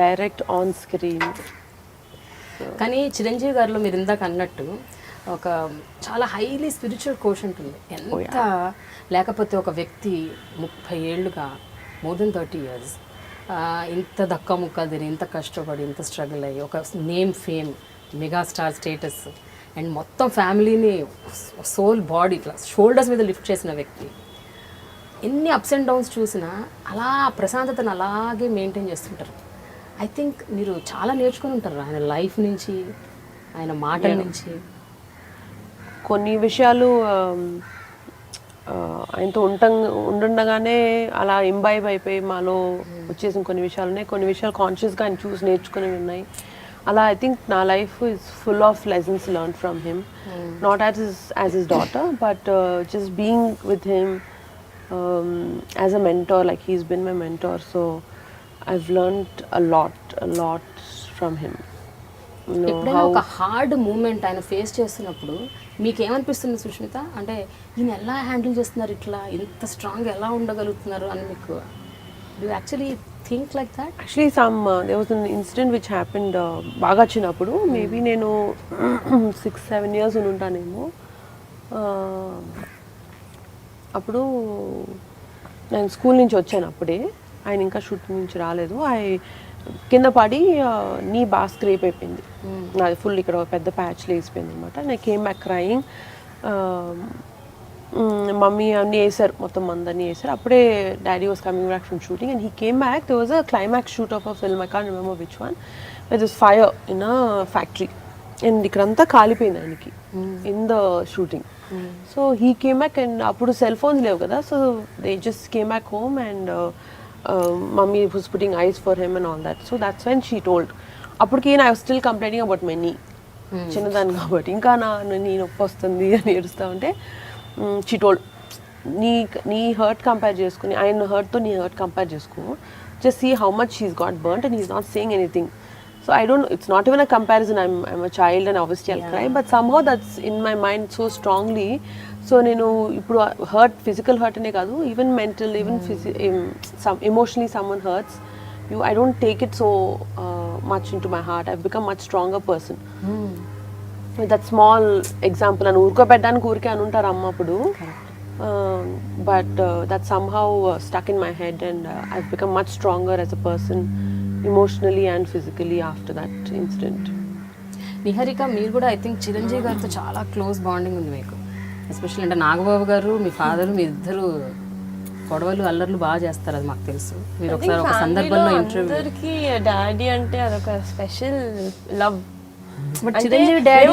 B: డైరెక్ట్ ఆన్ స్క్రీన్.
A: కానీ చిరంజీవి గారిలో మీరు ఇందాక అన్నట్టు ఒక చాలా హైలీ స్పిరిచువల్ కోషంట్ ఉంది. ఎంత లేకపోతే ఒక వ్యక్తి 30 ఏళ్ళుగా మోర్ దెన్ 30 years ఇంత దక్క ముక్క తిని, ఇంత కష్టపడి, ఇంత స్ట్రగుల్ అయ్యి, ఒక name, fame, megastar status and మొత్తం ఫ్యామిలీని సోల్ బాడీ ఇట్లా షోల్డర్స్ మీద లిఫ్ట్ చేసిన వ్యక్తి ఎన్ని అప్స్ అండ్ డౌన్స్ చూసినా అలా ప్రశాంతతను అలాగే మెయింటైన్ చేస్తుంటారు. ఐ థింక్ మీరు చాలా నేర్చుకుని ఉంటారు ఆయన లైఫ్ నుంచి, ఆయన మాటల నుంచి.
B: కొన్ని విషయాలు ఆయనతో ఉండుండగానే అలా ఇంబైబ్ అయిపోయి మాలో వచ్చేసిన కొన్ని విషయాలు ఉన్నాయి. కొన్ని విషయాలు కాన్షియస్గా ఆయన చూసి నేర్చుకునేవి ఉన్నాయి. అలా ఐ థింక్ నా life is full of lessons learn from him, not as his daughter, but just being with him as a mentor. Like he's been my mentor, so I've learned a lot from him.
A: ఎప్పుడైనా ఒక hard moment ఆయన face చేస్తున్నప్పుడు మీకు ఏమనిపిస్తుంది సుష్మిత? అంటే ఈయన ఎలా handle చేస్తున్నారు, ఇట్లా ఇంత స్ట్రాంగ్ ఎలా ఉండగలుగుతున్నారు అని మీకు do actually think like that?
B: Actually there was an incident which happened బాగా చిన్నప్పుడు, మేబీ నేను 6-7 years ఉంటానేమో. అప్పుడు నేను స్కూల్ నుంచి వచ్చాను, అప్పుడే ఆయన ఇంకా షూటింగ్ నుంచి రాలేదు. కింద పడి నీ బాగా స్క్రేప్ అయిపోయింది, నాది ఫుల్ ఇక్కడ పెద్ద ప్యాచ్లు వేసిపోయింది అనమాట. నేను కేమ్ బ్యాక్ క్రయింగ్. మమ్మీ అన్నీ వేసారు, మొత్తం అందరినీ వేసారు. అప్పుడే daddy was coming back from shooting and he came back. There was a climax shoot of a film, I can't remember which one. It was fire in a factory and ఇక్కడంతా కాలిపోయింది ఆయనకి in the shooting. So he came back and అప్పుడు cell phones లేవు కదా, so they just came back home and mummy was putting ice for him and all that. So that's when she told. అప్పటికి I was still complaining about my knee, చిన్నదాన్ని కాబట్టి ఇంకా నీ నొప్పి వస్తుంది అని ఏడుస్తూ ఉంటే షీ టోల్డ్, నీ హర్ట్ కంపేర్ చేసుకుని ఆయన హర్ట్తో నీ హర్ట్ కంపేర్ చేసుకో, just see how much she's got burnt and he's not saying anything. So I don't, it's not even a comparison, I'm a child and obviously I'll cry, but somehow that's in my mind so strongly. So నేను ఇప్పుడు hurt, physical hurt అనే కాదు, even mental, even some emotionally someone hurts you, I don't take it so much into my heart. I've become much stronger person. With that small example, and ఊరుకోబెట్టడానికి ఊరికే అని ఉంటారు అమ్మ అప్పుడు, but that somehow stuck in my head and I've become much stronger as a person emotionally and physically after that incident.
A: Niharika, మీరు కూడా I think Chiranjeevi గారితో చాలా close bonding ఉంది మీకు, ఎస్పెషల్లీ అంటే నాగబాబు గారు, మీ ఫాదర్, మీ ఇద్దరు గొడవలు అల్లర్లు బాగా చేస్తారు, అది మాకు తెలుసు. మీరు ఒకసారి ఒక సందర్భంలో ఇంటర్వ్యూ,
C: డాడీ అంటే అదొక special love.
A: But Chiranjeevi daddy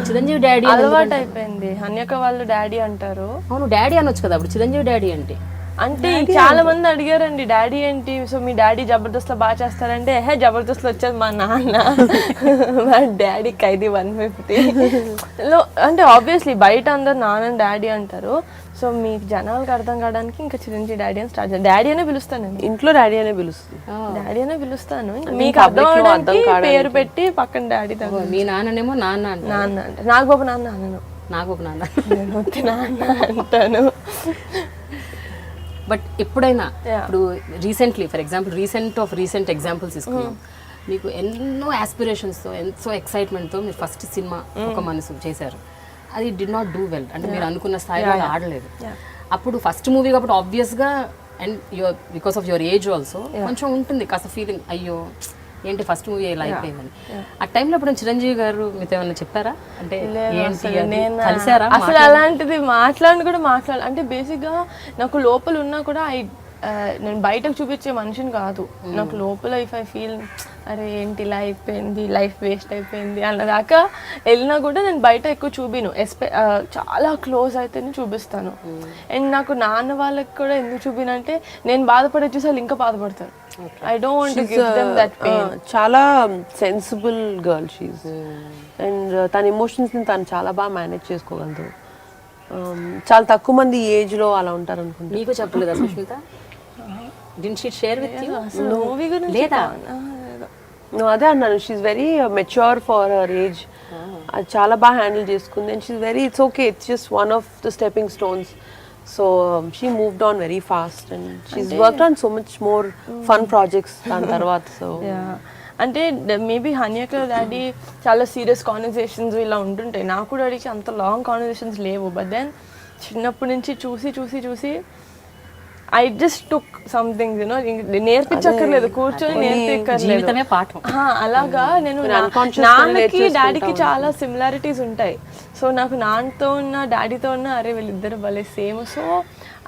A: Chiranjeevi daddy
C: అలవాటు అయిపోయింది. హన్యక వాళ్ళు డాడీ అంటారు.
A: అవును, డాడీ అనొచ్చు కదా అప్పుడు, చిరంజీవి డాడీ
C: అంటే చాలా మంది అడిగారండి డాడీ ఏంటి, సో మీ డాడీ జబర్దస్త్ లో బాగా చేస్తారంటే, జబర్దస్త్ లో వచ్చేది మా నాన్న, మా డాడీ ఖైదీ 150 అంటే ఆబ్వియస్లీ బయట అందరు నాన్న డాడీ అంటారు. సో మీకు జనాలకు అర్థం కావడానికి ఇంకా చిరంజీవి డాడీ అని స్టార్ట్ చేస్తాను. డాడీ అనే పిలుస్తాను నేను ఇంట్లో, డాడీ అనే పిలుస్తాను. మీకు అర్థం అవడానికి పేరు పెట్టి పక్కన డాడీ.
A: మీ నాన్ననేమో నాన్న
C: అంటే నాగబాబు నాన్న అనను,
A: నాగబాబు నాన్న
C: నాన్న అంటాను.
A: బట్ ఎప్పుడైనా ఇప్పుడు recently, for example recent examples తీసుకున్నాం, మీకు ఎన్నో ఆస్పిరేషన్స్తో, ఎంతో ఎక్సైట్మెంట్తో మీరు ఫస్ట్ సినిమా ఒక మనసు చేశారు, అది డిడ్ నాట్ డూ వెల్, అంటే మీరు అనుకున్న స్థాయిలో ఆడలేదు. అప్పుడు ఫస్ట్ మూవీ కాబట్టి ఆబ్వియస్గా, and your because of your age also కొంచెం ఉంటుంది కాస్త ఫీలింగ్, అయ్యో ఏంటి ఫస్ట్ మూవీ ఇలా అయిపోయిందని. ఆ టైంలో ఇప్పుడు చిరంజీవి గారు మీతో ఏమన్నా చెప్పారా, అంటే కలిసారా?
C: అసలు అలాంటిది మాట్లాడాలి అంటే బేసిక్గా నాకు లోపల ఉన్నా కూడా నేను బయటకు చూపించే మనిషిని కాదు. నాకు లోపల ఇఫ్ ఐ ఫీల్ అరే ఏంటి ఇలా అయిపోయింది, లైఫ్ వేస్ట్ అయిపోయింది అన్నదాకా వెళ్ళినా కూడా నేను బయట ఎక్కువ చూపిను. చాలా క్లోజ్ అయితేనే చూపిస్తాను. అండ్ నాకు నాన్న వాళ్ళకి కూడా ఎందుకు చూపినంటే నేను బాధపడే చూసి వాళ్ళు ఇంకా బాధపడతారు. I don't want to give them that pain.
B: చాలా సెన్సిబుల్ గర్ల్ షీస్. అండ్ తన ఎమోషన్స్ని తను చాలా బాగా మేనేజ్ చేసుకోగలదు. చాలా తక్కువ మంది ఏజ్లో అలా ఉంటారు అనుకుంటా.
A: మీకు చెప్పలేదా Sushmita? Didn't she share with you?
C: Movie గురించి
A: లేదా?
B: అదే అన్నాను, she's very mature for her age. అది చాలా బాగా హ్యాండిల్ చేసుకుంది. And she's very, it's okay, it's just one of the stepping stones. So she moved on very fast and she's worked on so much more fun projects దాని తర్వాత. So
C: అంటే maybe హన్యక daddy చాలా serious conversations ఇలా ఉంటుంటాయి. నాకు డాడీకి అంత లాంగ్ కాన్వర్సేషన్స్ లేవు. బట్ దెన్ చిన్నప్పటి నుంచి చూసి చూసి చూసి I just took something, you know, నేర్పించక్కర్లేదు, కూర్చొని నేర్పించక్కర్లేదు. అలాగా నేను నాన్నకి డాడీకి చాలా సిమిలారిటీస్ ఉంటాయి. సో నాకు నాన్నతో ఉన్న డాడీతో ఉన్న అరే వీళ్ళిద్దరు భలే same. So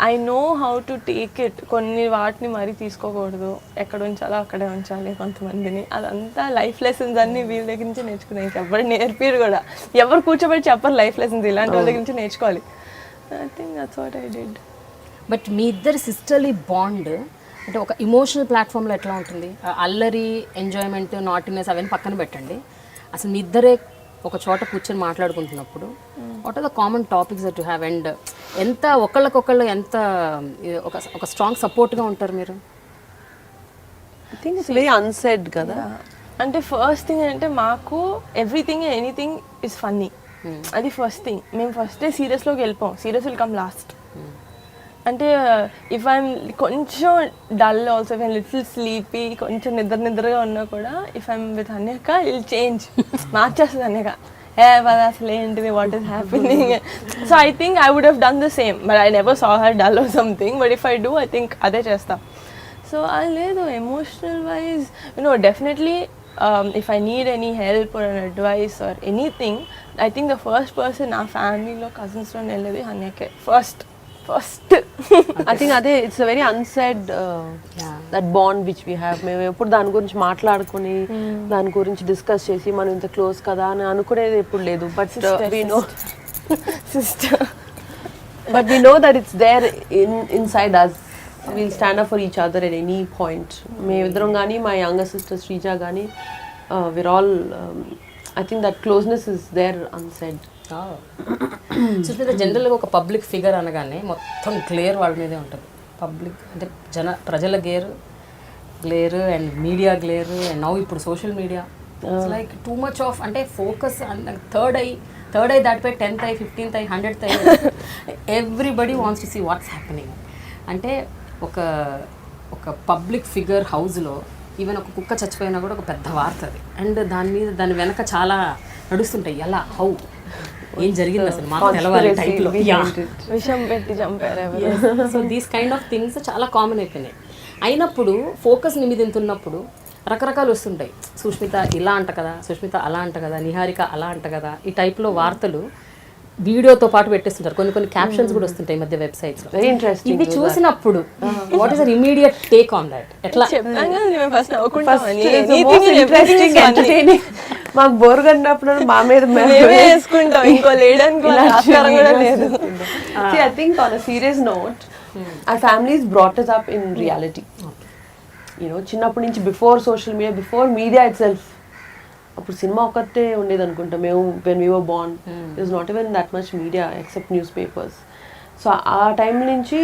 C: I know how to take it. కొన్ని వాటిని మరీ తీసుకోకూడదు, ఎక్కడ ఉంచాలో అక్కడే ఉంచాలి కొంతమందిని. అదంతా లైఫ్ లెసన్స్ అన్ని వీళ్ళ దగ్గర నుంచి నేర్చుకున్నాయి. ఇంకెవ్వరు నేర్పిరు కూడా, ఎవరు కూర్చోబెట్టి చెప్పరు లైఫ్ లెసన్స్. ఇలాంటి వాళ్ళ దగ్గర నుంచి నేర్చుకోవాలి. I think that's what I did.
A: But మీ ఇద్దరి సిస్టర్లీ బాండ్ అంటే ఒక ఇమోషనల్ ప్లాట్ఫామ్లో ఎట్లా ఉంటుంది? అల్లరి, ఎంజాయ్మెంట్, నాటినెస్ అవన్నీ పక్కన పెట్టండి. అసలు మీ ఇద్దరే ఒక చోట కూర్చొని మాట్లాడుకుంటున్నప్పుడు what are the common topics that you have? అండ్ ఎంత ఒకళ్ళకొకళ్ళు ఎంత ఒక స్ట్రాంగ్ సపోర్ట్గా ఉంటారు మీరు?
B: I think it's very unsaid కదా.
C: అంటే ఫస్ట్ థింగ్ అంటే మాకు ఎవ్రీథింగ్ ఎనీథింగ్ ఇస్ ఫన్నీ. అది ఫస్ట్ థింగ్. మేము ఫస్టే సీరియస్లోకి వెళ్ళిపోం. Serious will come last. అంటే ఇఫ్ ఐఎమ్ కొంచెం dull also, if I'm little sleepy, కొంచెం నిద్రగా ఉన్నా కూడా if I'm with Anyaka will change, మార్చేస్తుంది అన్యక. అసలు ఏంటిది, what is happening? So I think I would have done the same, but I never saw her dull or something. But if I do, I think అదే చేస్తా. So అది లేదు. Emotional wise you know definitely if I need any help or an advice or anything, I think the first person నా ఫ్యామిలీలో కజిన్స్లో వెళ్ళేది హన్యకే first.
B: I think అదే it's a very unsaid that bond which we have. మేము ఎప్పుడు దాని గురించి మాట్లాడుకుని దాని గురించి డిస్కస్ చేసి మనం ఇంత క్లోజ్ కదా అని అనుకునేది ఎప్పుడు లేదు. But we know that it's there inside us. We'll stand up for each other at any point. మేమిద్దరం కానీ మా యంగర్ సిస్టర్ శ్రీజ కానీ we're all I think that closeness is there unsaid.
A: Sushmita, జనరల్గా ఒక పబ్లిక్ ఫిగర్ అనగానే మొత్తం గ్లేర్ వాళ్ళ మీదే ఉంటుంది. పబ్లిక్ అంటే ప్రజల glare and media glare and now ఇప్పుడు social media it's like too much of అంటే ఫోకస్. థర్డ్ ఐ దాటిపోయి 10th eye 15th eye 100th eye everybody wants to see what's happening. అంటే ఒక పబ్లిక్ ఫిగర్ హౌస్లో even ఒక కుక్క చచ్చిపోయినా కూడా ఒక పెద్ద వార్త అది. అండ్ దాని వెనక చాలా నడుస్తుంటాయి. ఎలా, హౌ, ఏం జరిగింది అసలు మాకు తెలవాలి టైప్లో,
C: విషం పెట్టి చంపారు.
A: So these kind of things చాలా కామన్ అయిపోయినాయి. అయినప్పుడు ఫోకస్ నిమిదింతున్నప్పుడు రకరకాలు వస్తుంటాయి. సుష్మిత ఇలా అంట కదా, సుష్మిత అలా అంట కదా, నిహారిక అలా అంట కదా, ఈ టైప్లో వార్తలు వీడియోతో పాటు పెట్టేస్తుంటారు. కొన్ని క్యాప్షన్స్ కూడా వస్తుంటాయి ఈ మధ్య వెబ్సైట్స్ లో. ఇవి చూసినప్పుడు what is immediate take on that? ఎట్లా
B: మాకు బోర్ కన్నప్పుడు మా మీద
C: వేసుకుంటాం, ఇంకో లేడానికి లేదు.
B: I think on a serious note, our families brought us up in reality. You know, చిన్నప్పటి నుంచి before social media, before media it self, అప్పుడు సినిమా ఒకటే ఉండేది అనుకుంటా మేము when we were born. It was not even that much media except news papers. So ఆ time నుంచి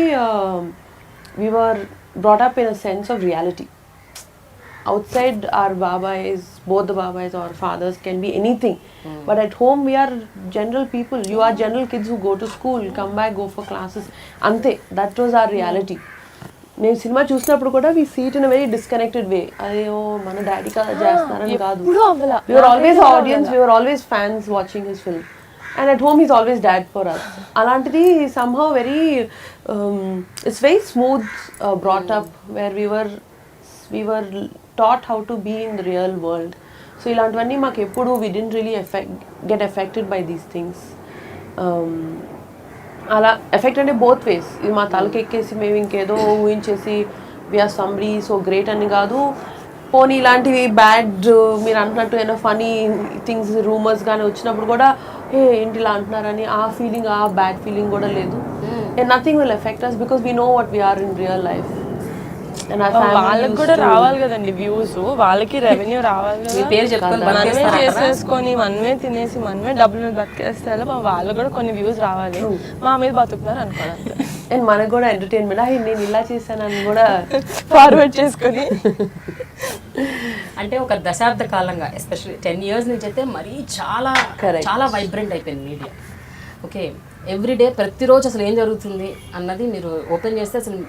B: we were brought up in a sense of reality. Outside our babais, both the babais or fathers can be anything, but at home we are general people. You are general kids who go to school, come back, go for classes. Ante, that was our reality. నేను cinema చూసినప్పుడు కూడా we see it in a very disconnected way. అయ్యో మన daddy కదా చేస్తున్నారని కాదు. We were always audience, we were always fans watching his film. And at home he's always dad for us. అలాంటిది somehow very it's very smooth brought up where we were taught how to be in the real world. So ఇలాంటివన్నీ మాకు ఎప్పుడు we didn't really get affected by these things. అలా effect అంటే both ways. ఇది మా తలకి ఎక్కేసి మేము ఇంకేదో ఊహించేసి వీఆర్ సంబడి సో గ్రేట్ అని కాదు. పోనీ ఇలాంటివి బ్యాడ్ మీరు అంటున్నట్టు ఏమైనా ఫనీ థింగ్స్ రూమర్స్ కానీ వచ్చినప్పుడు కూడా ఏంటి ఇలా అంటున్నారని ఆ ఫీలింగ్, ఆ బ్యాడ్ ఫీలింగ్ కూడా లేదు. And nothing will affect us because we know what we're in real life.
C: వాళ్ళకి కూడా రావాలి కదండి వ్యూస్, వాళ్ళకి రెవెన్యూ రావాలి కదా.
A: పేరు చెప్పుకొని
C: మనమే చేసేసుకొని మనమే తినేసి మనమే డబ్బులు బతికేస్తే వాళ్ళకి కూడా కొన్ని వ్యూస్ రావాలి. మా మీద బతుకుతున్నారు అనుకోవాలి.
B: అండ్ మనకు కూడా ఎంటర్టైన్మెంట్, నేను ఇలా చేశానని కూడా
C: ఫార్వర్డ్ చేసుకొని.
A: అంటే ఒక దశాబ్ద కాలంగా ఎస్పెషల్లీ 10 years నుంచి అయితే మరీ చాలా చాలా వైబ్రెంట్ అయిపోయింది మీడియా. ఓకే, ఎవ్రీడే ప్రతిరోజు అసలు ఏం జరుగుతుంది అన్నది మీరు ఓపెన్ చేస్తే అసలు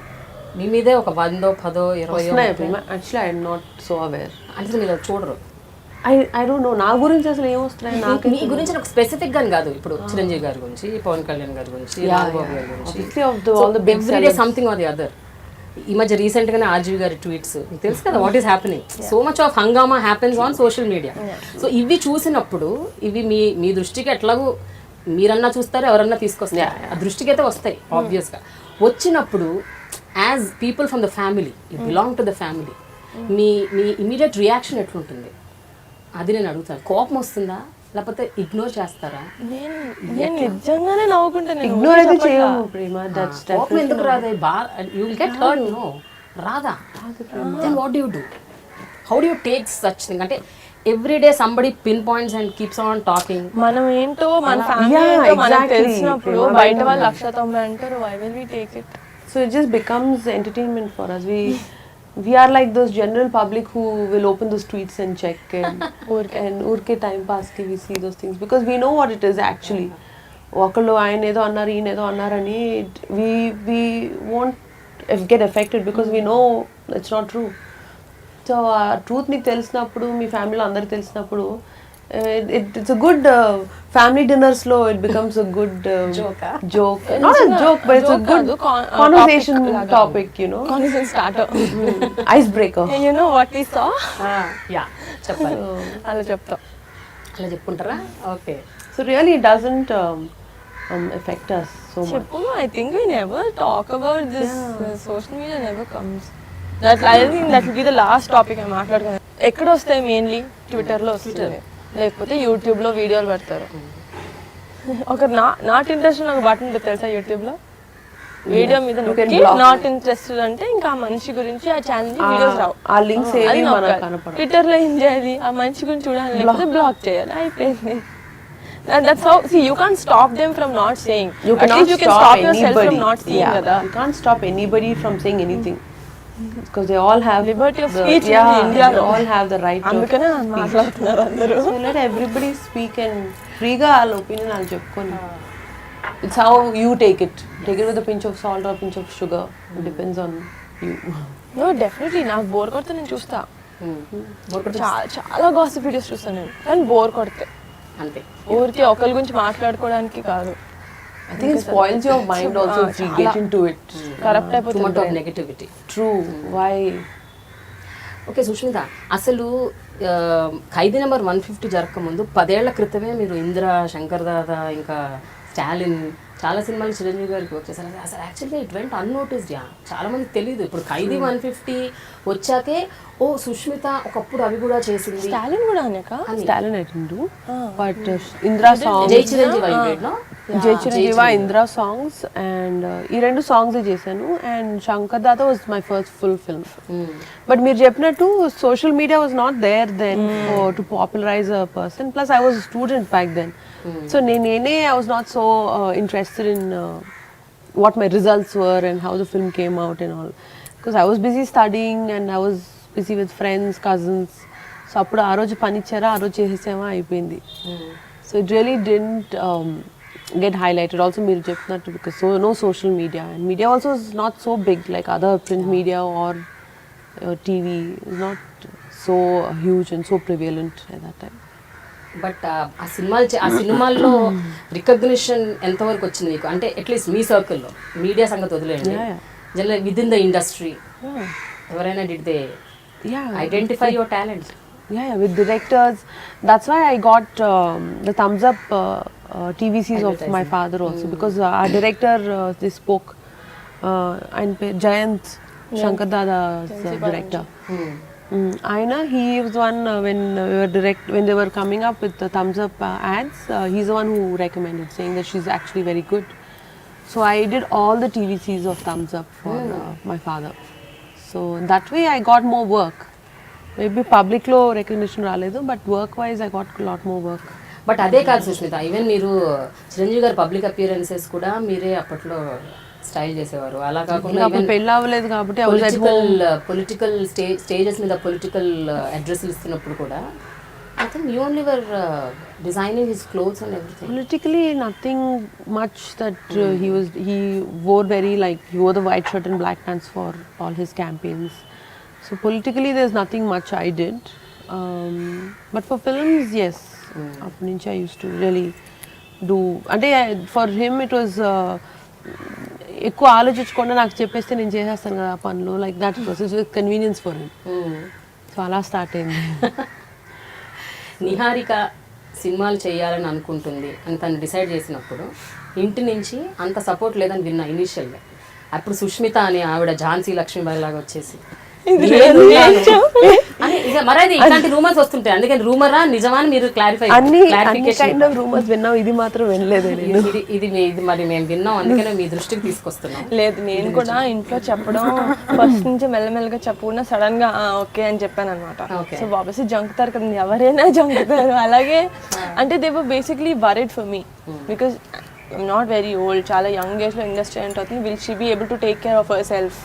A: మీ మీదే ఒక 100, 10, 20.
B: Actually I'm not so aware.
A: అంటే మీరు చూడరు.
B: ఐ డోంట్ నో నా గురించి అసలు ఏమొస్తున్నాయి నాకు.
A: మీ గురించి నాకు స్పెసిఫిక్ గాని కాదు, ఇప్పుడు చిరంజీవి గారి గురించి, పవన్ కళ్యాణ్ గారి గురించి, రాఘబాబు గారి గురించి, everyday something or the other. ఈ మధ్య రీసెంట్ గానే ఆర్జీవి గారి ట్వీట్స్ మీకు తెలుసు కదా, what is happening. So much of hungama happens on social media. So ఇవి చూసినప్పుడు ఇవి మీ దృష్టికి ఎట్లాగూ మీరన్నా చూస్తారు, ఎవరన్నా తీసుకొస్తారు, ఆ దృష్టికి అయితే వస్తాయి ఆబ్వియస్గా. వచ్చినప్పుడు as people from the family, you belong to the family, me immediate reaction ఎట్లుంటుంది అది నేను అడుగుతాను. కోపం వస్తుందా లేకపోతే ఇగ్నోర్ చేస్తారా?
C: నేను నిజంగానే నవ్వుకుంటాను.
B: ఇగ్నోర్ అయితే చేయము ప్రేమ.
A: కోపం ఎందుకు రాదా? You will get hurt, no రాదా? Then what do you do? How do you take such thing? అంటే everyday somebody pinpoints and keeps on talking.
C: మనం ఏంటో మన ఫ్యామిలీ ఏంటో మనకు తెలిసినప్పుడు బయట వాళ్ళు 190 అంటారు. Why will we take it?
B: So it just becomes entertainment for us. We are like those general public who will open those tweets and check and urke time pass ki we see those things because we know what it is actually. Okallo ayan edo annaru een edo annarani we won't get affected because we know it's not true. So truth meeku telisinapudu mee family lo andaru telisinapudu it's a good family dinners lo it becomes a good joke. Not a joke but it's a good conversation topic, you know.
C: Conversation starter.
B: Icebreaker.
C: You know what we saw?
A: Yeah చెప్పాలి.
C: అలా చెప్తా.
A: అలా చెప్పుకుంటారా? Okay.
B: So really it doesn't affect us so much.
C: Cheppu, I think we never talk about this. Social media never comes. I think that will be the last topic I మాట్లాడుకున్నాను. ఎక్కడ వస్తాయి mainly? ట్విట్టర్లో వస్తుంది, లేకపోతే యూట్యూబ్లో వీడియోలు పెడతారు. ఒక not interested ఒక బటన్ ఉంటుంది తెలుసా యూట్యూబ్లో? వీడియో మీద నాట్ ఇంట్రెస్టెడ్ అంటే ఇంకా ఆ మనిషి గురించి ఆ ఛానల్ వీడియోస్ రావు.
B: ఆ లింక్స్ ఏవి మనకు కనపడవు.
C: ట్విట్టర్లో ఏం చేయాలి? ఆ మనిషి గురించి చూడాలి, లేకపోతే బ్లాక్ చేయాలి, అయిపోయింది. That's how. See, you can't stop them from not saying. At least you can stop yourself from not seeing.
B: You can't stop anybody from saying anything. Because they all have
C: liberty of speech in India.
B: They all have the right to
C: speak.
B: So let everybody speak and freega all opinion I'll cheppukoni. It's how you take it. Take it with a pinch of salt or a pinch of sugar. It depends on you.
C: No, definitely. నాకు bore కొడితే నేను చూస్తా. చాలా gossip videos చూస్తాను నేను, కానీ bore కొడితే
A: అంతే.
C: ఊరికి ఒకరి గురించి మాట్లాడుకోవడానికి కాదు.
B: I think it spoils your mind also if you get into it.
C: Corrupt అయిపోతుంది.
A: Too much of negativity.
B: True. Why?
A: Okay Sushmita, అసలు ఖైదీ నెంబర్ 150 జరగక ముందు 10 ఏళ్ల క్రితమే మీరు ఇంద్ర, శంకర్ దాదా, ఇంకా స్టాలిన్ చాలా సినిమాలు చిరంజీవి గారికి వర్క్ చేశారు. అసలు యాక్చువల్గా ఇట్ వెంట్ అన్నోటిస్డ్. చాలా మందికి తెలియదు. ఇప్పుడు ఖైదీ 150 వచ్చాకే ఓ సుష్మిత ఒకప్పుడు అవి కూడా చేసింది.
C: స్టాలిన్ కూడా
B: Stalin I didn't do. But Indra songs.
A: జై చిరంజీవి అయిపోయాడు.
B: Jai Chiranjeeva, Indra songs and ఈ రెండు సాంగ్స్ చేశాను. And Shankar Dada was my first full film. But మీరు చెప్పినట్టు social media was not there then to popularise a person. Plus I was student back then. So నేనే I was not so interested in what my results were and how the film came out and all. Because I was busy studying and I was busy with friends, cousins. So appudu aa roju pani ichara, aa roju chesesama ayipindi. So it really didn't get highlighted. Also meer cheppinattu because so no social media, and media also is not so big like other print media or TV is not so huge and so prevalent at that time.
A: But ఆ సినిమాల్లో recognition ఎంతవరకు వచ్చింది మీకు? అంటే at least మీ సర్కిల్లో, media సంగతి వదిలేయండి, general within the industry ఎవరైనా did they identify your talent?
B: Yeah, with directors. That's why I got the thumbs up TVCs of my father also, because our director they spoke and Jayant Shankar Dada's director. Aina, he was one when when they were coming up with the thumbs up ads. He's the one who recommended, saying that she's actually very good. So I did all the TVCs of thumbs up for my father. So that way I got more work. Maybe public lo recognition raledu, but work wise I got a lot more work.
A: But అదే కాదు Sushmita, even మీరు చిరంజీవి గారు public appearances కూడా మీరే అప్పట్లో style చేసేవారు. అలా కాకుండా
B: పెళ్ళి అవ్వలేదు కాబట్టి
A: పొలిటికల్ స్టేజెస్ మీద పొలిటికల్ అడ్రస్లు ఇస్తున్నప్పుడు కూడా I think you only were designing his clothes and everything.
B: Politically, nothing much that he wore very like, he wore the white shirt and black pants for all his campaigns. So politically, there's nothing much I did. But for films, yes. Up nunchi I used to really do. Ante for him it was ఎక్కువ ఆలోచించకుండా నాకు చెప్పేస్తే నేను చేసేస్తాను కదా ఆ పనులు, like that was convenience for him. So అలా స్టార్ట్ అయింది.
A: నిహారిక సినిమాలు చేయాలని అనుకుంటుంది అని తను డిసైడ్ చేసినప్పుడు ఇంటి నుంచి అంత సపోర్ట్ లేదని విన్నా ఇనీషియల్గా. అప్పుడు సుష్మిత అని ఆవిడ ఝాన్సీ లక్ష్మీబాయి లాగా వచ్చేసి మరది ఇలాంటి రూమర్స్ వస్తుంటాయి, అందుకని రూమరా నిజమా అని మీరు
B: అన్ని కైండ్ ఆఫ్ రూమర్స్ విన్నాం, ఇది మాత్రం వినలేదు.
A: ఇది మరి మేము విన్నాం, అందుకనే మీ దృష్టికి తీసుకొస్తున్నాం.
C: లేదు, నేను కూడా ఇంట్లో చెప్పడం ఫస్ట్ నుంచి మెల్లమెల్లగా చెప్పకుండా సడన్ గా ఓకే అని చెప్పాను అనమాట. సో ఆబ్వియస్లీ జంకుతారు కదా, ఎవరైనా జంకుతారు. అలాగే అంటే they were basically worried for me because I'm not very old, చాలా యంగ్ ఏజ్లో ఇండస్ట్రీ ఎంటర్ అవుతుంది. Will she be able to take care of herself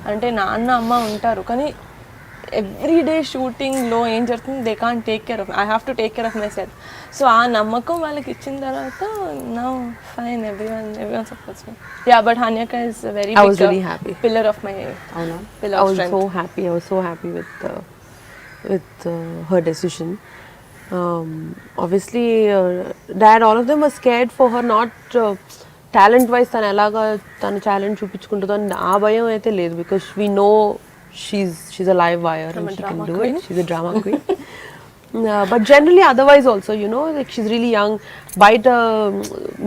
C: అంటే నాన్న అమ్మ ఉంటారు, కానీ ఎవ్రీడే షూటింగ్లో ఏం జరుగుతుంది, they can't take care of, I have to take care of myself. So ఆ నమ్మకం వాళ్ళకి ఇచ్చిన తర్వాత now fine, everyone supports me. Yeah, but Hanyaka is a very big pillar of my pillar of strength.
B: I was so happy with her decision. Obviously dad, all of them were scared for her, not talent wise tanu elaga tanu talent chupichukuntundo aa bayam aithe ledhu, because we know she's a live wire and she can do it. She's a drama queen. But generally otherwise also, you know, like she's really young, baita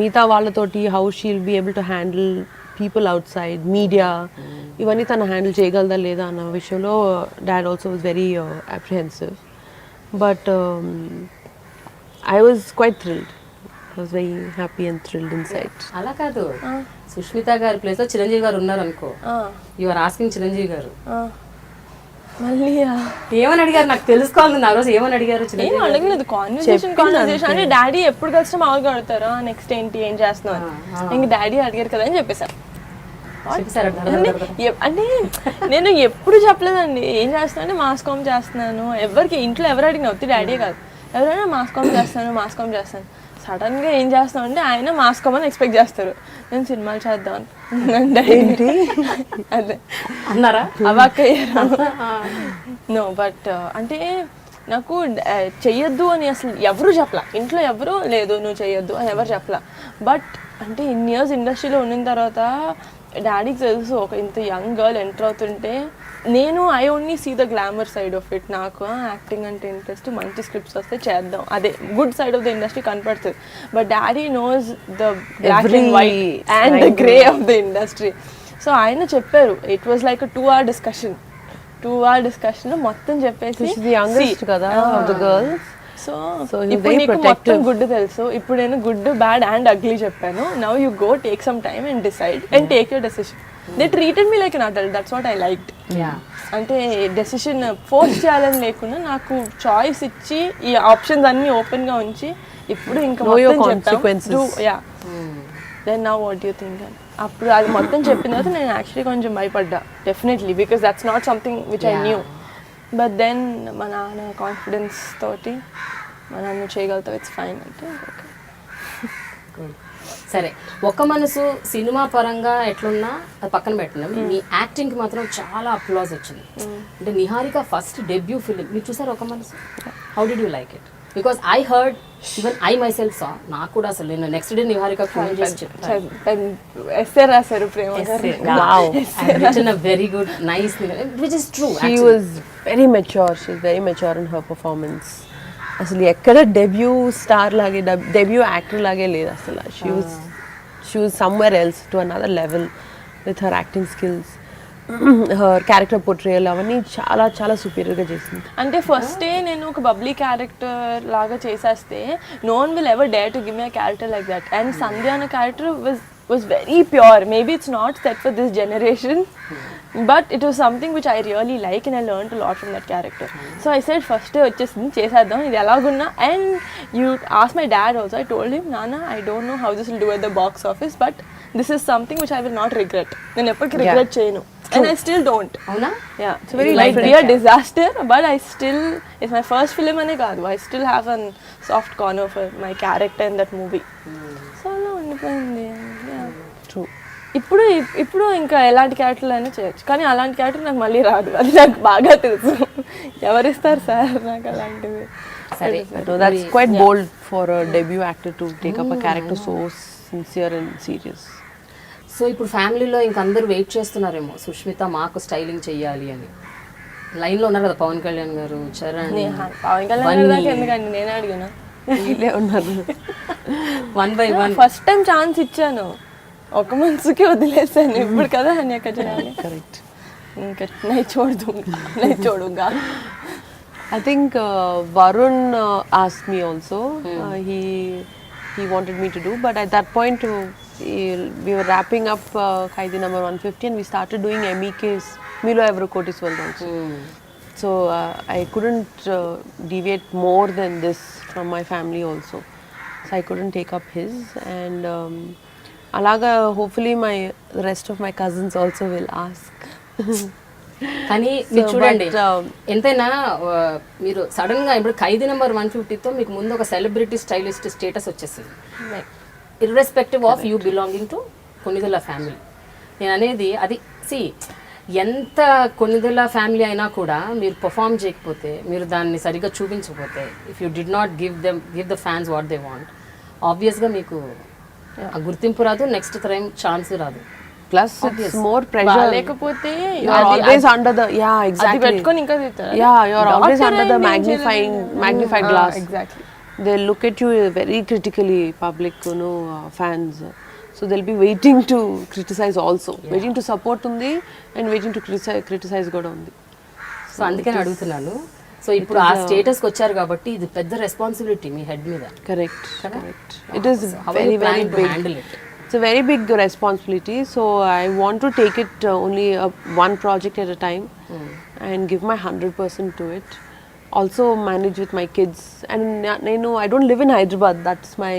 B: meeta vallatoti how she'll be able to handle people outside, media, ivanni tanu handle cheyagalda leda anna vishayamlo dad also was very apprehensive. But I was quite thrilled. I was very happy and thrilled inside.
A: అలా కాదు, సుష్మిత గారి place లో చిరంజీవి గారు ఉన్నారు అనుకో, you are asking Chiranjeevi గారు
C: మళ్ళీ
A: ఏమని అడిగారు నాకు తెలుసుకోవాలి. ఆ రోజు ఏమని అడిగారు?
C: ఏం అడగలేదు, కాన్వర్సేషన్ అంటే డాడీ ఎప్పుడు కలిసి మామూలుగా అడుగుతారు నెక్స్ట్ ఏంటి ఏం చేస్తున్నావు, ఇంక డాడీ అడిగారు కదా అని చెప్పేశారు. అంటే నేను ఎప్పుడు చెప్పలేదండి ఏం చేస్తున్నా అంటే మాస్కామ్ చేస్తున్నాను. ఎవరికి ఇంట్లో ఎవరు అడిగినా వద్దు డాడీ కాదు, ఎవరైనా మాస్కామ్ చేస్తాను. సడన్ గా ఏం చేస్తాం అంటే ఆయన మాస్కామ్ అని ఎక్స్పెక్ట్ చేస్తారు, నేను సినిమాలు చేద్దాం ఏంటి అదే
A: అన్నారా?
C: అవాక్కయ్యారు. నో బట్ అంటే నాకు చెయ్యొద్దు అని అసలు ఎవరు చెప్పలా, ఇంట్లో ఎవరు లేదు నువ్వు చెయ్యొద్దు అని ఎవరు చెప్పలా. బట్ అంటే ఇన్ని ఇయర్స్ ఇండస్ట్రీలో ఉన్న తర్వాత డాడీకి తెలుసు ఒక ఇంత యంగ్ గర్ల్ ఎంటర్ అవుతుంటే, నేను I only see the glamour side of it. నాకు యాక్టింగ్ అంటే ఇంట్రెస్ట్, మంచి స్క్రిప్ట్స్ వస్తే చేద్దాం, అదే good side of the industry కనపడుతుంది. But daddy knows the black and white and the grey of the industry. So ఆయన చెప్పారు, it was like 2 hour discussion. 2 hour discussion మొత్తం చెప్పేసి
B: కదా ద గర్ల్స్.
C: సో ఇప్పుడు నీకు మొత్తం గుడ్ తెలుసు, ఇప్పుడు నేను గుడ్ బ్యాడ్ అండ్ అగ్లీ చెప్పాను, now you go take some time and decide and take your decision. They treated me like an adult, that's what I liked. అంటే డెసిషన్ ఫోర్స్ చేయాలని లేకుండా నాకు చాయిస్ ఇచ్చి ఈ ఆప్షన్స్ అన్ని ఓపెన్ గా ఉంచి ఇప్పుడు ఇంకా then now what you think అని అప్పుడు అది మొత్తం చెప్పిన తర్వాత నేను యాక్చువల్లీ కొంచెం భయపడ్డా definitely, because that's not something which I knew. But then మా నాన్న కాన్ఫిడెన్స్ తోటి మా నాన్న చేయగలుగుతావు ఇట్స్ ఫైన్ అంటే ఓకే.
A: సరే, ఒక మనసు సినిమా పరంగా ఎట్లున్నా అది పక్కన పెట్టినాం, మీ యాక్టింగ్కి మాత్రం చాలా అప్లాజ్ వచ్చింది. అంటే నిహారిక ఫస్ట్ డెబ్యూ ఫిలిం మీరు చూసారు Oka Manasu, how did you like it? Because I heard, even I myself saw, నాకు కూడా అసలు నేను నెక్స్ట్ డే నిహారిక ఫోన్ చేసి చెప్పాను very good nice, which is true.
B: She was very mature. She was very mature in her performance. అసలు ఎక్కడ debut star లాగే debut actor లాగే లేదు అసలు. She was somewhere else to another level with her acting skills. her character portrayal అవన్నీ చాలా చాలా superiorగా చేసింది.
C: అంటే ఫస్ట్ డే నేను ఒక బబ్లీ క్యారెక్టర్ లాగా చేసేస్తే no one will ever dare to give me a character like that. And Sandhya అనే character was very pure. Maybe it's not set for this generation, but it was something which I really like and I learned a lot from that character. So I said first day వచ్చేసింది చేసేద్దాం ఇది ఎలాగున్నా. And you asked my dad also. I told him, Nana, I don't know how this will do at the box office, but this is something which I will not regret. నేను ఎప్పటికీ regret చేయను. And I still don't.
A: అవునా?
C: Yeah, it's very like be a disaster, but I still, it's my first film అనే కాదు, I still have a soft corner for my character in that movie. So అలా ఉండిపోయింది.
B: True.
C: ఇప్పుడు ఇంకా ఎలాంటి క్యారెక్టర్లు అయినా చేయొచ్చు, కానీ అలాంటి క్యారెక్టర్ నాకు మళ్ళీ రాదు, అది నాకు బాగా తెలుసు. ఎవరిస్తారు సార్ నాకు అలాంటివి?
A: సరే,
B: that's quite bold for a debut actor to take up a character so sincere and serious.
A: So ఇప్పుడు ఫ్యామిలీలో ఇంక అందరూ వెయిట్ చేస్తున్నారేమో సుష్మిత మాకు స్టైలింగ్ చెయ్యాలి అని. లైన్లో ఉన్నారు కదా పవన్ కళ్యాణ్ గారు, చరణ్,
C: పవన్ కళ్యాణ్ గారి దాకా ఎందుకండి, నేనే అడిగాను.
B: వీళ్ళే ఉన్నారు.
A: 1 by 1
C: ఫస్ట్ టైం ఛాన్స్ ఇచ్చాను, ఒక మనసుకి వదిలేసాను. ఇప్పుడు కదా అనేక చేయాలి.
B: Correct.
C: ఇంకా నేను చూడుగా.
B: I think Varun asked me also. He wanted me to do, but at that point we were wrapping up Kaidi number 150 and we started doing MEK's Milo Evro Kotiswald also. So I couldn't deviate more than this from my family also. So I couldn't take up his, and alaga hopefully the rest of my cousins also will ask.
A: కానీ మీరు చూడండి ఎంతైనా మీరు sudden గా ఇప్పుడు ఖైదీ number 150తో మీకు ముందు ఒక సెలబ్రిటీ స్టైలిస్ట్ స్టేటస్ వచ్చేసింది, irrespective of you belonging to Konidela family. నేను అనేది అది ఎంత కొనిదెల ఫ్యామిలీ అయినా కూడా మీరు పర్ఫామ్ చేయకపోతే, మీరు దాన్ని సరిగ్గా చూపించకపోతే, if you did not give the fans what they want, ఆబ్వియస్గా మీకు గుర్తింపు రాదు, నెక్స్ట్ టైం ఛాన్స్ రాదు.
B: Plus it's more pressure.
C: లేకపోతే
B: you're always under the exactly.
C: పెట్టుకొని ఇంకా తింటారు.
B: You're always under the magnified glass.
C: Exactly.
B: They look at you very critically, public, fans. So they'll be waiting to criticize also. Waiting to support undi and waiting to criticize కూడా ఉంది.
A: So అందుకని అడుగుతున్నాను. So ఇప్పుడు ఆ స్టేటస్కి వచ్చారు కాబట్టి ఇది పెద్ద రెస్పాన్సిబిలిటీ మీ హెడ్ మీద.
B: Correct. It is very big.
A: Handle it.
B: It's a very big responsibility, so I want to take it only one project at a time and give my 100% to it. Also manage with my kids, and I don't live in Hyderabad. That's my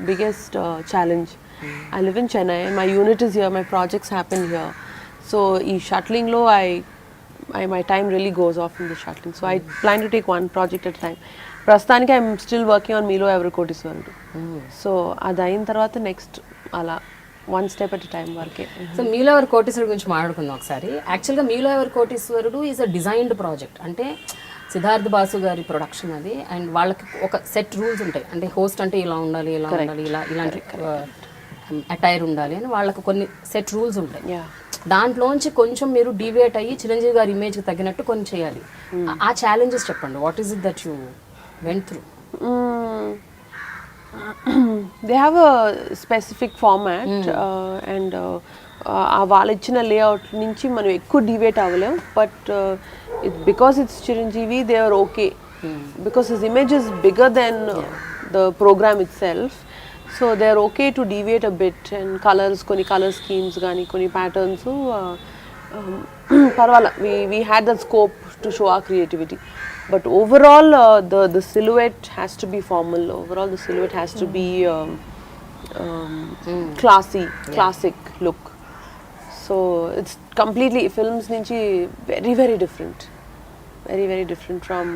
B: biggest challenge. I live in Chennai. My unit is here. My projects happen here. So shuttling lo, my time really goes off in the shuttling. So I plan to take one project at a time. ప్రస్తుతానికి I'm still working on మీలో ఎవరి కోటీశ్వరుడు. So అది అయిన తర్వాత next అలా one step at time వరకే.
A: So మీలో ఎవరి కోటీశ్వరుడు గురించి మాట్లాడుకుందాం ఒకసారి. యాక్చువల్గా మీలో ఎవరి కోటీశ్వరుడు ఈజ్ అ డిజైన్డ్ ప్రాజెక్ట్. అంటే సిద్ధార్థ్ బాసు గారి ప్రొడక్షన్ అది, అండ్ వాళ్ళకి ఒక సెట్ రూల్స్ ఉంటాయి. అంటే హోస్ట్ అంటే ఇలా ఉండాలి, ఇలా ఉండాలి, ఇలాంటి అటైర్ ఉండాలి అని వాళ్ళకి కొన్ని సెట్ రూల్స్ ఉంటాయి. దాంట్లోంచి కొంచెం మీరు డీవియేట్ అయ్యి చిరంజీవి గారి ఇమేజ్కి తగ్గినట్టు కొన్ని చేయాలి. ఆ ఛాలెంజెస్ చెప్పండి. What is it that you went through?
B: They have a specific format and వాళ్ళు ఇచ్చిన లేఅవుట్ నుంచి మనం ఎక్కువ డివేట్ అవ్వలేం. But because it's Chiranjeevi they are okay, because his image is bigger than the programme itself. So they are okay to deviate a bit. And colours, కొన్ని colour schemes కానీ కొన్ని patterns పర్వాలా, we had that scope to show our creativity. But overall the silhouette has to be formal. Overall the silhouette has to be classic look. So it's completely films nunchi very different, very different from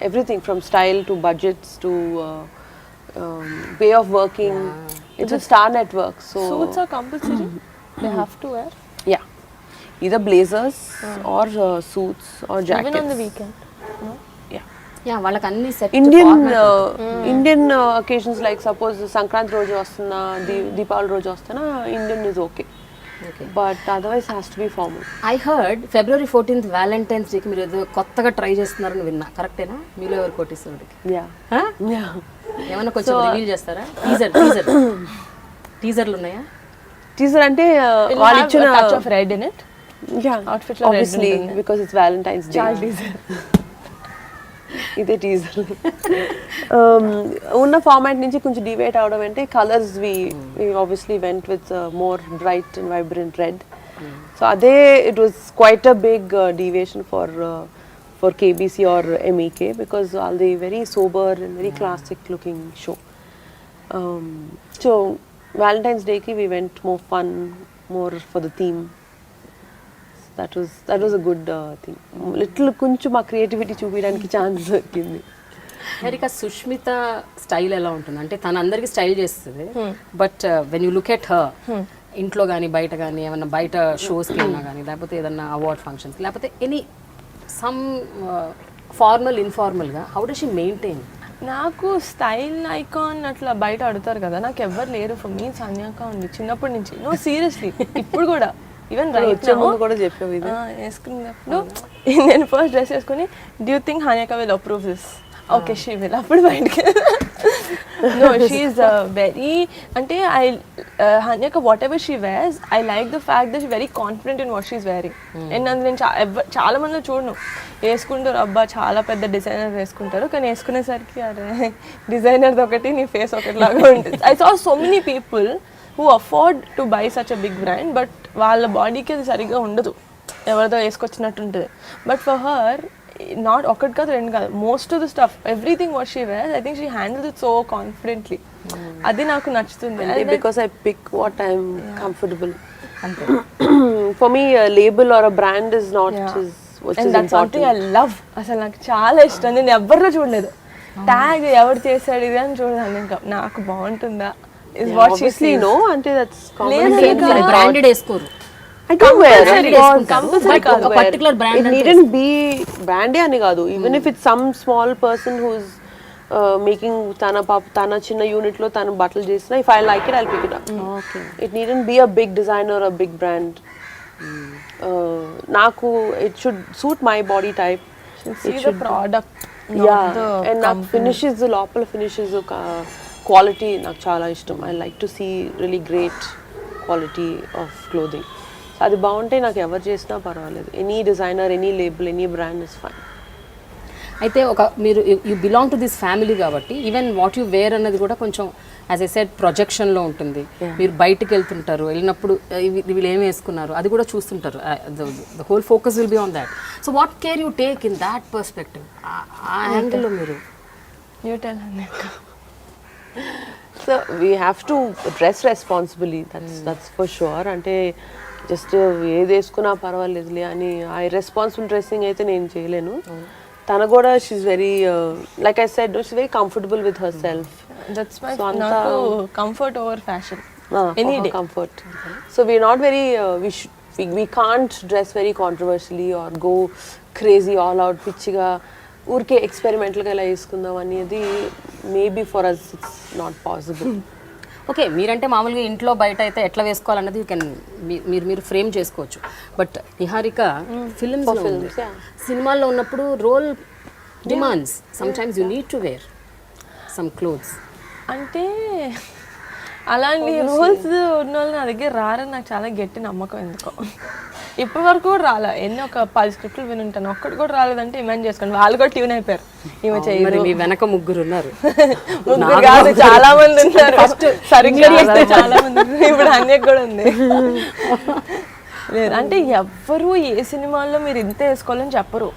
B: everything, from style to budgets to way of working. It's a star network, so
C: suits are compulsory. They have to wear
B: either blazers or suits or jackets.
C: Even on the weekend. No?
A: వాళ్ళకి అన్ని set
B: Indian occasions like suppose Sankranti రోజు వస్తున్నా, దీపావళి రోజు వస్తున్నా, Indian is okay. But otherwise has to be formal.
A: I heard February 14th Valentine's డేకి మీరు ఏదో కొత్తగా ట్రై చేస్తున్నారని విన్నా, కరెక్టేనా? మీలో ఎవరు కోటీశ్వరుడికి ఏమన్నా కొంచెం రివీల్ చేస్తారా? టీజర్లు ఉన్నాయా?
B: టీజర్ అంటే వాళ్ళు ఇచ్చిన
C: touch of red in it.
B: Yeah,
C: Outfit లో red
B: obviously
C: ఉంటుంది.
B: because it's Valentine's Day.
C: చాలా teaser.
B: ఇదే టీజర్. ఉన్న ఫార్మాట్ నుంచి కొంచెం డివేట్ అవడం అంటే colours we obviously went with more bright and vibrant red. So అదే it was quite a big deviation for KBC or MEK because all the very sober and very classic looking show. So Valentine's Day ki we went more fun, more for the theme. That was a good thing. Little కొంచెం మా creativity చూపించడానికి chance దొరికింది.
A: Niharika Sushmita style ఎలా ఉంటుంది అంటే తను అందరికి style చేస్తుంది, but when you look at her ఇంట్లో కానీ బయట కానీ ఏమన్నా బయట షోస్కి వెళ్ళినా కానీ లేకపోతే ఏదన్నా అవార్డ్ ఫంక్షన్స్ లేకపోతే ఎనీ సమ్ ఫార్మల్ ఇన్ఫార్మల్గా హౌ డస్ షీ మెయింటైన్?
C: నాకు స్టైల్ ఐకాన్ అట్లా బయట అడుగుతారు కదా, నాకు ఎవ్వరు లేరు. ఫర్ మీ సన్యాక ఉంది చిన్నప్పటి నుంచి. నో సీరియస్లీ ఇప్పుడు కూడా ఈవెన్ రైట్
B: కూడా చెప్పావు ఇది.
C: వేసుకున్నప్పుడు నేను ఫస్ట్ డ్రెస్ వేసుకుని do you think Haniyaka will approve this? Okay she will. అప్పుడు బయటకి నో షీఈస్ వెరీ అంటే Haniyaka whatever she wears I like the fact that she very confident in what she's wearing. And అందులో నేను చాలా మందిలో చూడను వేసుకుంటారు, అబ్బా చాలా పెద్ద డిజైనర్ వేసుకుంటారు, కానీ వేసుకునేసరికి అరే డిజైనర్ది ఒకటి నీ ఫేస్ ఒకటి లాగా ఉంటుంది. I saw so many people who afford to buy such a big brand, but వాళ్ళ బాడీకి అది సరిగ్గా ఉండదు, ఎవరిదో వేసుకొచ్చినట్టు ఉంటుంది. బట్ ఫర్ హర్ నాట్ ఒకటి కాదు రెండు కాదు, most of the stuff everything what she wears I think she handles it so confidently. అది నాకు నచ్చుతుంది.
B: Because I pick what I'm comfortable. For me label or a brand is not
C: and that's something I love. అసలు నాకు చాలా ఇష్టం. నేను ఎవరిలో చూడలేదు ట్యాగ్ ఎవరు చేశాడు ఇది అని చూడలేదు. ఇంకా నాకు బాగుంటుందా is what she sees.
B: No, ante that's
C: లేదు,
B: common.
A: బ్రాండెడ్ వేసుకోరు.
B: I don't wear
C: compulsory
A: But ఒక particular brand
B: it needn't be brand ani kaadu. Even if it's some small person who's making tana chinna unit lo tanu buttle chesina, if I like it I'll pick it up.
A: Okay.
B: It needn't be a big designer or a big brand. Naku it should suit my body type.
C: See the product, not
B: Yeah,
C: the
B: and నాకు finishes లోపల finishes quality నాకు చాలా ఇష్టం. I like to see really great quality of clothing. అది బాగుంటే నాకు ఎవరు చేసినా పర్వాలేదు. Any designer, any label, any brand is fine.
A: అయితే మీరు you belong to this family కాబట్టి ఈవెన్ వాట్ యూ వేర్ అన్నది కూడా కొంచెం యాజ్ ఎ సెడ్ ప్రొజెక్షన్లో ఉంటుంది. మీరు బయటకు వెళ్తుంటారు, వెళ్ళినప్పుడు వీళ్ళు ఏం వేసుకున్నారు అది కూడా చూస్తుంటారు. The whole focus will be on that. So what care you take in that perspective? ఆ యాంగిల్లో మీరు
C: you tell Hanika.
B: So we have to dress responsibly, that's for sure. అంటే జస్ట్ ఏది వేసుకున్నా పర్వాలేదులే అని ఆ రెస్పాన్సిబుల్ డ్రెస్సింగ్ అయితే నేను చేయలేను. తను కూడా she's very like I said she's very comfortable with herself.
C: That's my నాకు comfort over fashion. Any day.
B: Comfort. So we're not very we can't dress very controversially or go crazy all out పిచ్చిగా ఊరికే ఎక్స్పెరిమెంటల్గా ఇలా వేసుకుందాం అనేది maybe for us it's not possible.
A: Okay, మీరంటే మామూలుగా ఇంట్లో బయట అయితే ఎట్లా వేసుకోవాలన్నది యూ కెన్ మీరు ఫ్రేమ్ చేసుకోవచ్చు. బట్ నిహారిక ఫిల్మ్స్ సినిమాల్లో ఉన్నప్పుడు role demands sometimes you need to wear some clothes.
C: అంటే అలాంటి రోల్స్ ఉన్న వాళ్ళు నా దగ్గర రారని నాకు చాలా గట్టి నమ్మకం. ఎందుకో ఇప్పటి వరకు కూడా రాలే. ఎన్ని ఒక 10 స్క్రిప్ట్లు వినుంటాను, ఒక్కటి కూడా రాలేదంటే ఇమాజిన్ చేసుకోండి. వాళ్ళు కూడా ట్యూన్ అయిపోయారు. ఈమె
A: మరి మీ వెనక ముగ్గురు ఉన్నారు.
C: ముగ్గురు కాదు చాలా మంది ఉన్నారు. ఫస్ట్ సరిగ్గా చేస్తే చాలా మంది ఉన్నారు. ఇప్పుడు అన్యకు కూడా ఉంది. లేదు అంటే ఎవ్వరు ఏ సినిమాల్లో మీరు ఇంత వేసుకోవాలని చెప్పరు.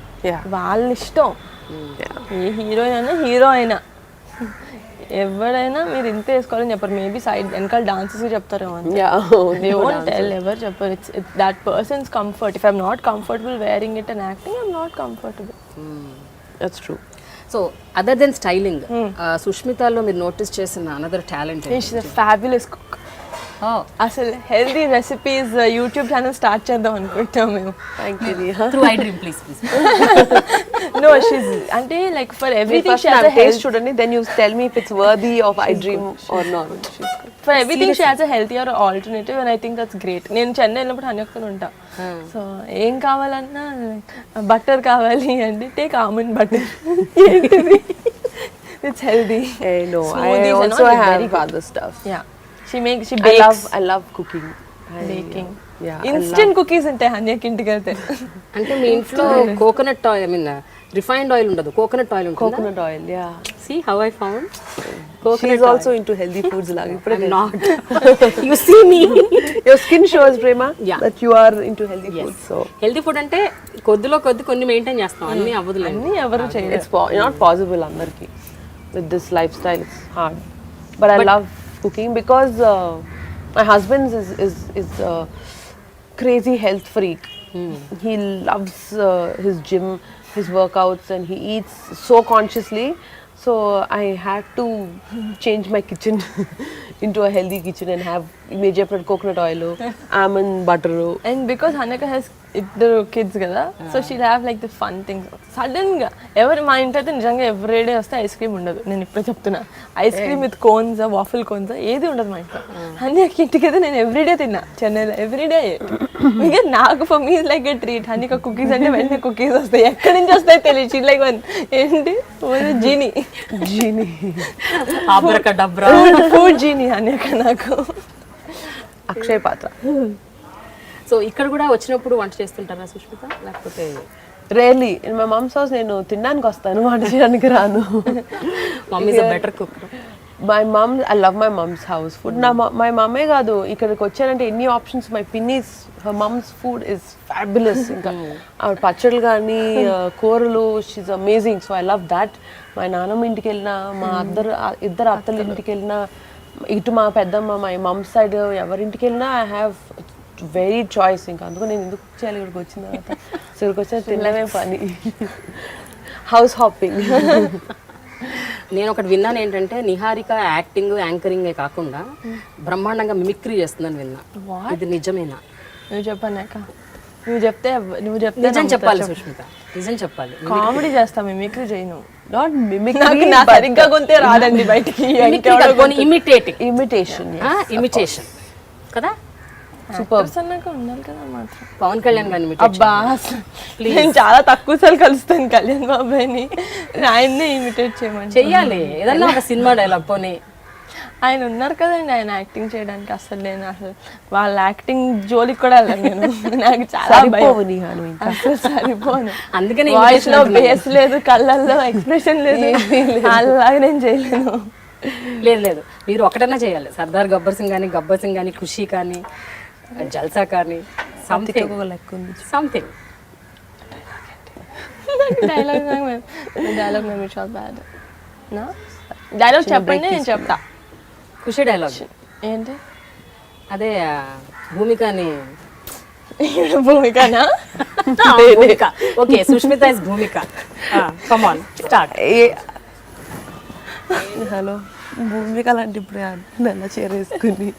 C: వాళ్ళ ఇష్టం. ఏ హీరో అయినా ఎవరైనా మీరు ఇంత వేసుకోవాలని చెప్పరు. మేబీ సైడ్ వెనకాల డాన్సెస్ చెప్తారేమో. దే వోంట్ టెల్, ఎవరు చెప్పరు. It's that person's comfort. If I'm not comfortable wearing it and acting, I'm not comfortable.
B: That's true.
A: So other than styling, సుష్మితలో మీరు నోటీస్ చేసిన another talent?
C: She is a fabulous cook. అసలు healthy recipes YouTube channel start చేద్దాం అనుకుంటాం మేము.
A: Through iDream please.
C: No, she's అంటే like for everything she has a
B: taste చూడండి, then you tell me if it's worthy of iDream or not.
C: For everything she has a healthier alternative and I think that's great. నేను చెన్నై వెళ్ళినప్పుడు హన్యక్కతో ఉంటా. So ఏం కావాలన్నా butter కావాలి అంటే take almond butter. ఏంటిది? It's healthy.
B: No, I also have other stuff.
C: Yeah. She bakes.
B: I love cooking.
C: Baking
B: Yeah,
C: instant cookies ఉంటాయి హన్యకి ఇంటికి వెళ్తే.
A: అంటే మీ ఇంట్లో coconut oil, I mean refined oil ఉండదు, కోకోనట్ ఆయిల్ ఉంటుంది.
B: coconut oil, yeah.
A: See how I found?
B: She is also into healthy foods.
A: I'm not. You see me.
B: Your skin shows, Prema,
A: Yeah.
B: that you are into healthy foods. So
A: healthy food అంటే కొద్దిలో కొద్ది కొన్ని maintain చేస్తాం, అన్ని అవ్వదులేదు.
C: అన్నీ ఎవరు చేయరు.
B: it's not possible, Andarki. With this lifestyle, it's hard. But I love cooking because my husband is a crazy health freak. He loves his gym, his workouts, and he eats so consciously. So I had to change my kitchen into a healthy kitchen and have immediate coconut oil, almond butter.
C: And because హనక has ఇద్దరు kids కదా, so she have like the fun things. Sudden గా ఎవరు మా ఇంట్లో అయితే నిజంగా everyday వస్తే ఐస్ క్రీమ్ ఉండదు. నేను ఇప్పుడే చెప్తున్నా, ice cream with cones, waffle cones ఏది ఉండదు మా ఇంట్లో. హనీకి ఇంటికి అయితే నేను ఎవ్రీడే తిన్నా చెన్నైలో, ఎవ్రీడే. ఇంకా నాకు for me like a treat. హనీక కుకీస్ అంటే వెంటనే కుకీస్ వస్తాయి, ఎక్కడి నుంచి వస్తాయి తెలియదు. లైక్ ఏంటి జీనీ
A: ఆబ్రకడబ్రా
C: ఫుడ్ జీనీ హనీక నాకు.
B: అక్షయ్ పాత్ర.
A: సో ఇక్కడ కూడా వచ్చినప్పుడు వంట చేస్తుంటారా సుష్మిత, లేకపోతే
B: rarely in my mom's house నేను తినడానికి వస్తాను, వంట చేయడానికి రాను.
A: Mummy is a better cook.
B: My mom, I love my mom's house food. My మమ్మే కాదు, ఇక్కడికి వచ్చానంటే ఎన్ని ఆప్షన్స్. మై పిన్నీస్, her mom's food is fabulous. ఇంకా ఆవిడ పచ్చళ్ళు కానీ కూరలు, she amazing. So I love that. మా నాన్నమ్మ ఇంటికి వెళ్ళినా, మా ఇద్దరు అత్తల ఇంటికి వెళ్ళినా, ఇటు మా పెద్దమ్మ, మై మమ్ సైడ్ ఎవరింటికి వెళ్ళినా ఐ హ్యావ్ వెరీ చాయిస్. ఇంకా అందుకు నేను ఎందుకు చేయాలి ఇక్కడికి వచ్చిన తర్వాత. సో ఇక్కడికి వచ్చిన తినడమే పని, హౌస్ హాపింగ్.
A: నేను ఒకటి విన్నాను ఏంటంటే, నిహారిక యాక్టింగ్ యాంకరింగే కాకుండా బ్రహ్మాండంగా మిమిక్రీ చేస్తుందని విన్నా. ఇది నిజమేనా?
C: నువ్వు చెప్పాక నువ్వు చెప్తే
A: నిజం చెప్పాలి సుష్మిత, నిజం చెప్పాలి.
C: కామెడీ చేస్తా, మిమిక్రీ చేయను.
B: నాట్ మిమిక్రీ,
C: నాకు సరిగ్గా కొంతే రాదండి బయటికి.
A: ఇమిటేషన్ కదా,
C: సూపర్ అన్నాక ఉండాలి కదా మాత్రం.
A: పవన్ కళ్యాణ్ గారిని
C: అబ్బా నేను చాలా తక్కువ సార్లు కలుస్తాను కళ్యాణ్ బాబాయ్ని, ఆయన్నే ఇమిటేట్ చేయమని
A: చెయ్యాలి. ఏదన్నా ఒక సినిమా డైలాగ్ పోనీ.
C: ఆయన ఉన్నారు కదండి, ఆయన యాక్టింగ్ చేయడానికి. అసలు నేను అసలు వాళ్ళ యాక్టింగ్ జోలికి కూడా వెళ్ళాను నేను. నాకు చాలా అసలు సరిపోను.
A: అందుకని
C: వాయిస్ లో బేస్ లేదు, కళ్ళల్లో ఎక్స్ప్రెషన్ లేదు, అలాగే నేను చేయలేను.
A: లేదు మీరు ఒకటన్నా చేయాలి. సర్దార్ గబ్బర్ సింగ్ కానీ, గబ్బర్ సింగ్ కానీ, ఖుషి కానీ, జల్సా కానీ, సంథింగ్ సంథింగ్.
C: డైలాగ్ మెమరీ చాలా బ్యాడ్. డైలాగ్ చెప్పండి, నేను చెప్తా.
A: ఖుషి డైలాగ్
C: ఏంటి?
A: అదే భూమికని.
C: భూమికనా?
A: Okay, Sushmita is Bhumika. Come on start.
B: Hello Bhumika లాంటి ఇప్పుడు నల్ల చీర వేసుకుని.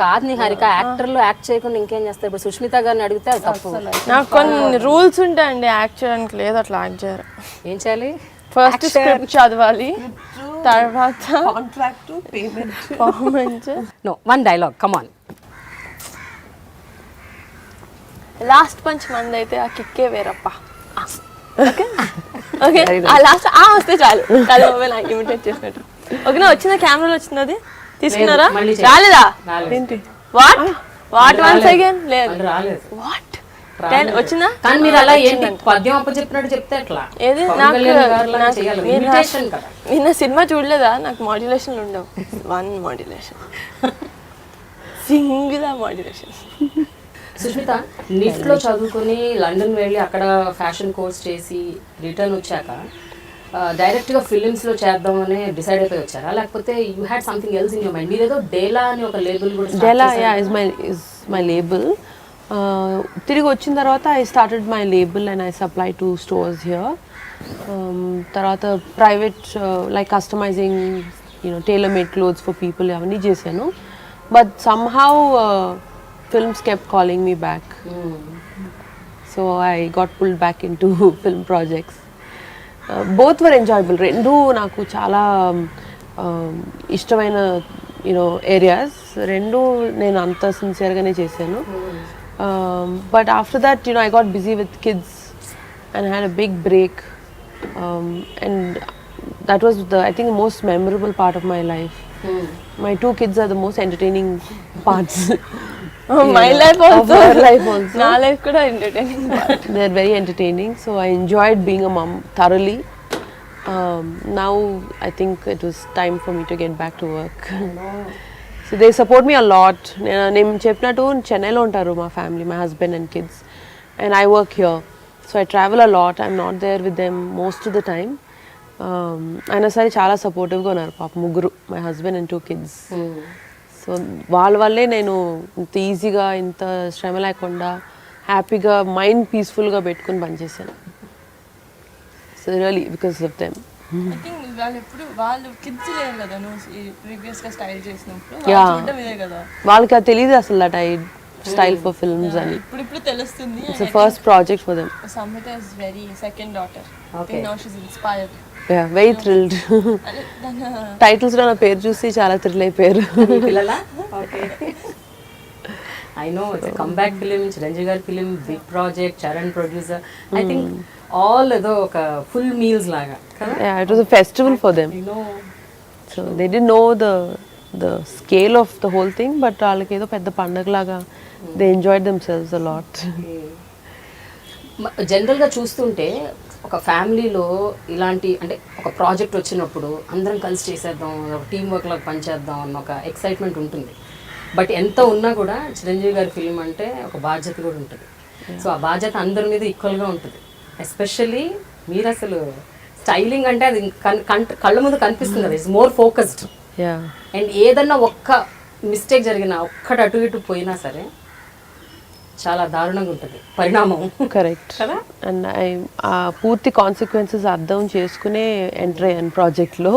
A: కాదు నిహారిక, యాక్టర్లు యాక్ట్ చేయకుండా ఇంకేం చేస్తారు? ఇప్పుడు సుష్మిత గారిని అడిగితే అది తప్పు.
C: నాకు కొన్ని రూల్స్ ఉంటాయండి యాక్ట్ చేయడానికి. లేదు అట్లా యాక్ట్ చేయరు.
A: ఏం చేయాలి?
C: ఫస్ట్ స్క్రిప్ట్ చదవాలి, తర్వాత
B: contract, payment.
A: No, one dialogue, come on.
C: Last punch మంది అయితే ఆ కిక్కే వేరప్ప. ఓకే, ఆ లాస్ట్ వస్తే చాలు. చదువు నాకు ఇమిటేట్ చేసినట్టు. ఓకేనా? వచ్చిందా? కెమెరాలో వచ్చింది అది? తీసుకున్నారా? రాలేదా?
B: ఏంటి?
C: What once again? లేదు. వాట్ వచ్చిందా?
A: కానీ మీరు అలా ఏంటి పద్యం అప్ప చెప్పినట్టు చెప్తే ఎట్లా?
C: ఏది? నిన్న సినిమా చూడలేదా? నాకు మాడ్యులేషన్లు ఉండవు. One modulation, single modulation.
A: Sushmita, నిఫ్ట్లో చదువుకొని లండన్ వెళ్ళి అక్కడ ఫ్యాషన్ కోర్స్ చేసి రిటర్న్ వచ్చాక డైరెక్ట్గా ఫిలిమ్స్లో చేద్దామని డిసైడ్ అయిపోయి వచ్చారా, లేకపోతే you had something else in your mind? మీరేదో డేలా అని ఒక లేబుల్ కూడా.
B: Dela is my label. తిరిగి వచ్చిన తర్వాత I started my label and I supply to stores here. తర్వాత private like customizing, tailor made clothes for people అవన్నీ చేశాను. But somehow films kept calling me back. So I got pulled back into film projects. Both were enjoyable. Rendu naku chala ishtamayna areas. Rendu nenu anta sincere gaane chesanu. But after that, I got busy with kids and I had a big break. And that was I think the most memorable part of my life. My 2 kids are the most entertaining parts.
C: My life
B: Of
C: also
B: her life also.
C: నా life కూడా entertaining.
B: They're very entertaining, so I enjoyed being a mom thoroughly. Now I think it was time for me to get back to work. So they support me a lot. నేను చెప్పినట్టు చెన్నైలో ఉంటారు మా family, my husband and kids, and I work here. So I travel a lot. I'm not there with them most of the time. అయినా సరే చాలా సపోర్టివ్గా ఉన్నారు పాప, ముగ్గురు, my husband and 2 kids. So వాళ్ళ వల్లే నేను ఇంత ఈజీగా, ఇంత శ్రమ లేకుండా హ్యాపీగా మైండ్ పీస్ఫుల్గా పెట్టుకుని పనిచేశాను. So really because of them.
C: I think వాళ్ళు కిడ్స్ లేరు కదా నువ్వు ప్రీవియస్ గా స్టైల్ చేసినప్పుడు,
B: Yeah.
C: చూడడం ఇదే కదా.
B: వాళ్ళకి అది తెలియదు అసలు that I style for films అని.
C: ఇప్పుడు తెలుస్తుంది.
B: It's first project for them.
C: Samhita is very second daughter. I
A: Okay.
C: think now she's inspired.
B: Yeah very thrilled. Titles లో నా పేరు చూసి చాలా థ్రిల్ అయిపోయారు.
A: పిల్లలా? Okay. I know it's comeback film, Chiranjeevi గారి film, big project, Charan producer. I think all ఏదో ఒక ఫుల్ మీల్స్ లాగా కదా.
B: Yeah, it was a festival for them.
A: You know,
B: So they didn't know the scale of the whole thing, but వాళ్ళకి ఏదో పెద్ద పండగలాగా they enjoyed themselves a lot.
A: జనరల్గా చూస్తుంటే ఒక ఫ్యామిలీలో ఇలాంటి అంటే ఒక ప్రాజెక్ట్ వచ్చినప్పుడు అందరం కలిసి చేసేద్దాం, ఒక టీం వర్క్ లాగా పనిచేద్దాం అన్న ఒక ఎక్సైట్మెంట్ ఉంటుంది. బట్ ఎంత ఉన్నా కూడా చిరంజీవి గారి ఫిలిం అంటే ఒక బాధ్యత కూడా ఉంటుంది. సో ఆ బాధ్యత అందరి మీద ఈక్వల్గా ఉంటుంది. ఎస్పెషల్లీ మీరు అసలు స్టైలింగ్ అంటే అది కళ్ళ ముందు కనిపిస్తుంది కదా, it's more focused.
B: Yeah.
A: And ఏదన్నా ఒక్క మిస్టేక్ జరిగినా, ఒక్కటి అటు ఇటు పోయినా సరే చాలా దారుణంగా ఉంటుంది పరిణామం.
B: కరెక్ట్.
A: కదా.
B: అండ్ ఆ పూర్తి కాన్సిక్వెన్సెస్ అర్థం చేసుకునే ఎంటర్ అయ్యాను ప్రాజెక్ట్లో.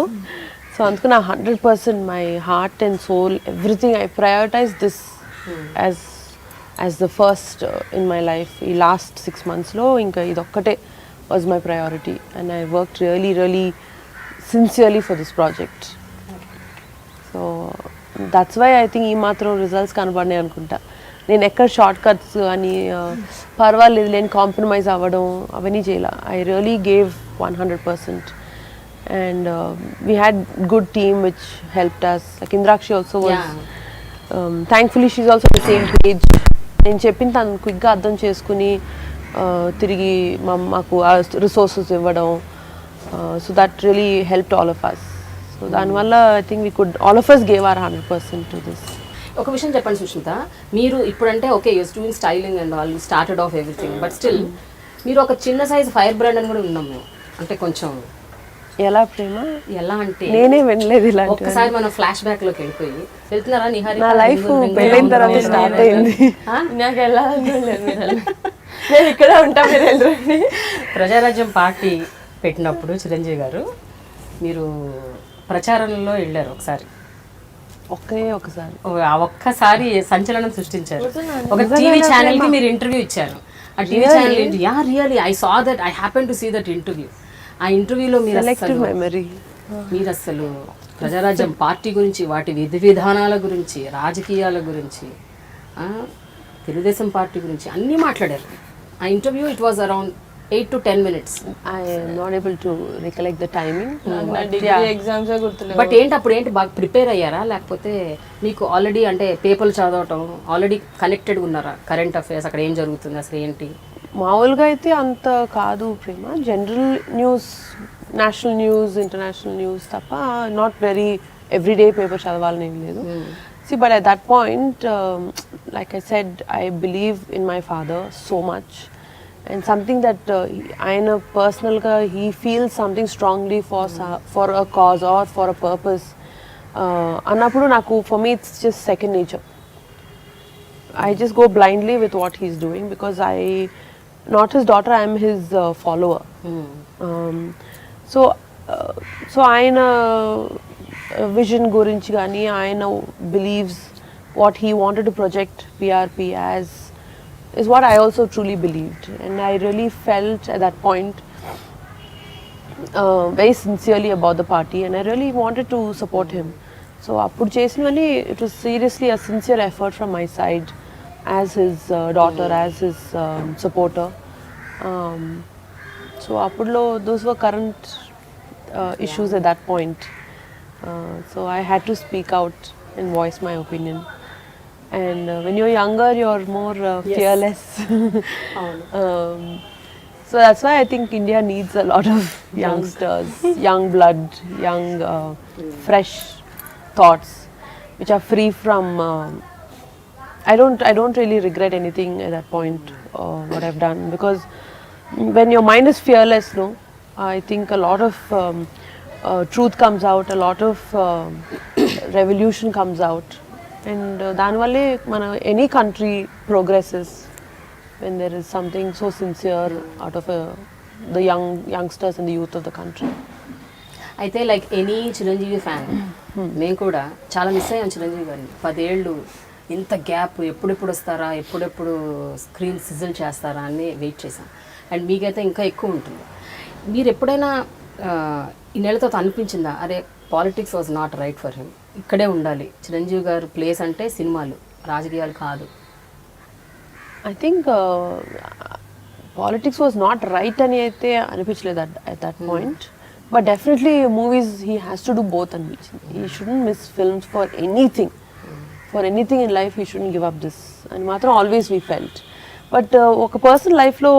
B: సో అందుకు నా 100% my heart and soul everything I prioritise this as the first in my life. ఈ లాస్ట్ 6 monthsలో ఇంకా ఇదొక్కటే was my priority, and I work really really sincerely for this project. So that's why I think ఈ మాత్రం results కనబడినాయి అనుకుంటా. నేను ఎక్కడ short cuts అని పర్వాలేదు లేని కాంప్రమైజ్ అవ్వడం అవన్నీ చేయాల. I really gave 100%. And we had good team which helped us. Like Indrakshi also was thankfully she's also the same page. నేను చెప్పిన తను క్విక్గా అర్థం చేసుకుని తిరిగి మాకు రిసోర్సెస్ ఇవ్వడం. So that really helped all of us. So దానివల్ల I think we could all of us gave our 100% to this.
A: ఒక విషయం చెప్పండి సుష్మిత, మీరు ఇప్పుడంటే okay you're doing styling and all started off everything, but still మీరు ఒక చిన్న సైజ్ ఫైర్ బ్రాండ్ అని కూడా ఉన్నాం మేము. అంటే కొంచెం
B: ఎలా ప్రేమ,
A: ఎలా అంటే
B: నేనే వినలేదు ఇలా.
A: ఒక్కసారి మనం ఫ్లాష్ బ్యాక్ లోకి వెళ్తున్నారా నిహారిక?
B: నా లైఫ్ పెళ్ళైన తర్వాత స్టార్ట్ అయింది.
C: నాకు వెళ్ళాలనుకోలేదు, నేను ఇక్కడ ఉంటా, మీరు వెళ్ళండి.
A: ప్రజారాజ్యం పార్టీ పెట్టినప్పుడు చిరంజీవి గారు మీరు ప్రచారంలో వెళ్ళారు ఒకసారి.
B: ఒకసారి
A: ఆ ఒక్కసారి సంచలనం సృష్టించారు. ఒక టీవీ ఛానల్ కి మీరు ఇంటర్వ్యూ ఇచ్చారు. ఆ TV channel yeah really I saw that, I happen to see that interview. ఆ ఇంటర్వ్యూలో మీరు అసలు ప్రజారాజ్యం పార్టీ గురించి, వాటి విధి విధానాల గురించి, రాజకీయాల గురించి, తెలుగుదేశం పార్టీ గురించి అన్నీ మాట్లాడారు. ఆ interview it was around 8 to 10 minutes.
B: I am not able to recollect the timing.
C: నా డిగ్రీ ఎగ్జామ్స్ గుర్తులేదు.
A: బట్ ఏంటి అప్పుడు ఏంటి బాగా ప్రిపేర్ అయ్యారా, లేకపోతే మీకు ఆల్రెడీ అంటే పేపర్లు చదవటం ఆల్రెడీ కనెక్టెడ్ ఉన్నారా? కరెంట్ అఫైర్స్ అక్కడ ఏం జరుగుతుంది అసలు ఏంటి?
B: మామూలుగా అయితే అంత కాదు ప్రేమ, general news, national news, international news తప్ప నాట్ వెరీ ఎవ్రీడే పేపర్ చదవాలని ఏం లేదు. See, but at that point, like I said, I believe in my father so much. And something that ఆయన పర్సనల్గా he feels something strongly for a cause or for a purpose అన్నప్పుడు నాకు, for me it's just second nature. I just go blindly with what he's doing because not his daughter, I am his follower. So ఆయన vision గురించి కానీ, ఆయన believes what he wanted to project PRP as is what I also truly believed, and I really felt at that point very sincerely about the party, and I really wanted to support him. So appudu chesinavani, it was seriously a sincere effort from my side as his daughter, as his supporter. So appudulo those were current issues at that point. So I had to speak out and voice my opinion. And when you're younger, you're more fearless. um, so that's why I think India needs a lot of youngsters, young blood, young, fresh thoughts, which are free from. I don't really regret anything at that point, what I've done, because when your mind is fearless, no, I think a lot of truth comes out, a lot of revolution comes out, and danvalle mana any country progresses when there is something so sincere out of the youngsters and the youth of the country.
A: అయితే like any Chiranjeevi fan మేము కూడా చాలా miss అయ్యాం చిరంజీవి గారిని. 10 ఏళ్ళు ఇంత gap, ఎప్పుడెప్పుడు వస్తారా, ఎప్పుడెప్పుడు స్క్రీన్ సిజిల్ చేస్తారా అని వెయిట్ చేశాం. అండ్ మీకైతే ఇంకా ఎక్కువ ఉంటుంది. మీరు ఎప్పుడైనా ఇన్నేళ్లతో అనిపించిందా, అరే politics was not right for him, ఇక్కడే ఉండాలి, చిరంజీవి గారు ప్లేస్ అంటే సినిమాలు, రాజకీయాలు కాదు?
B: I think politics was not right అని అయితే అనిపించలేదు at that point. But definitely movies, he has to do both. And he shouldn't miss films for anything. For anything in life, he shouldn't give up this. And matram always we felt. But oka person life lo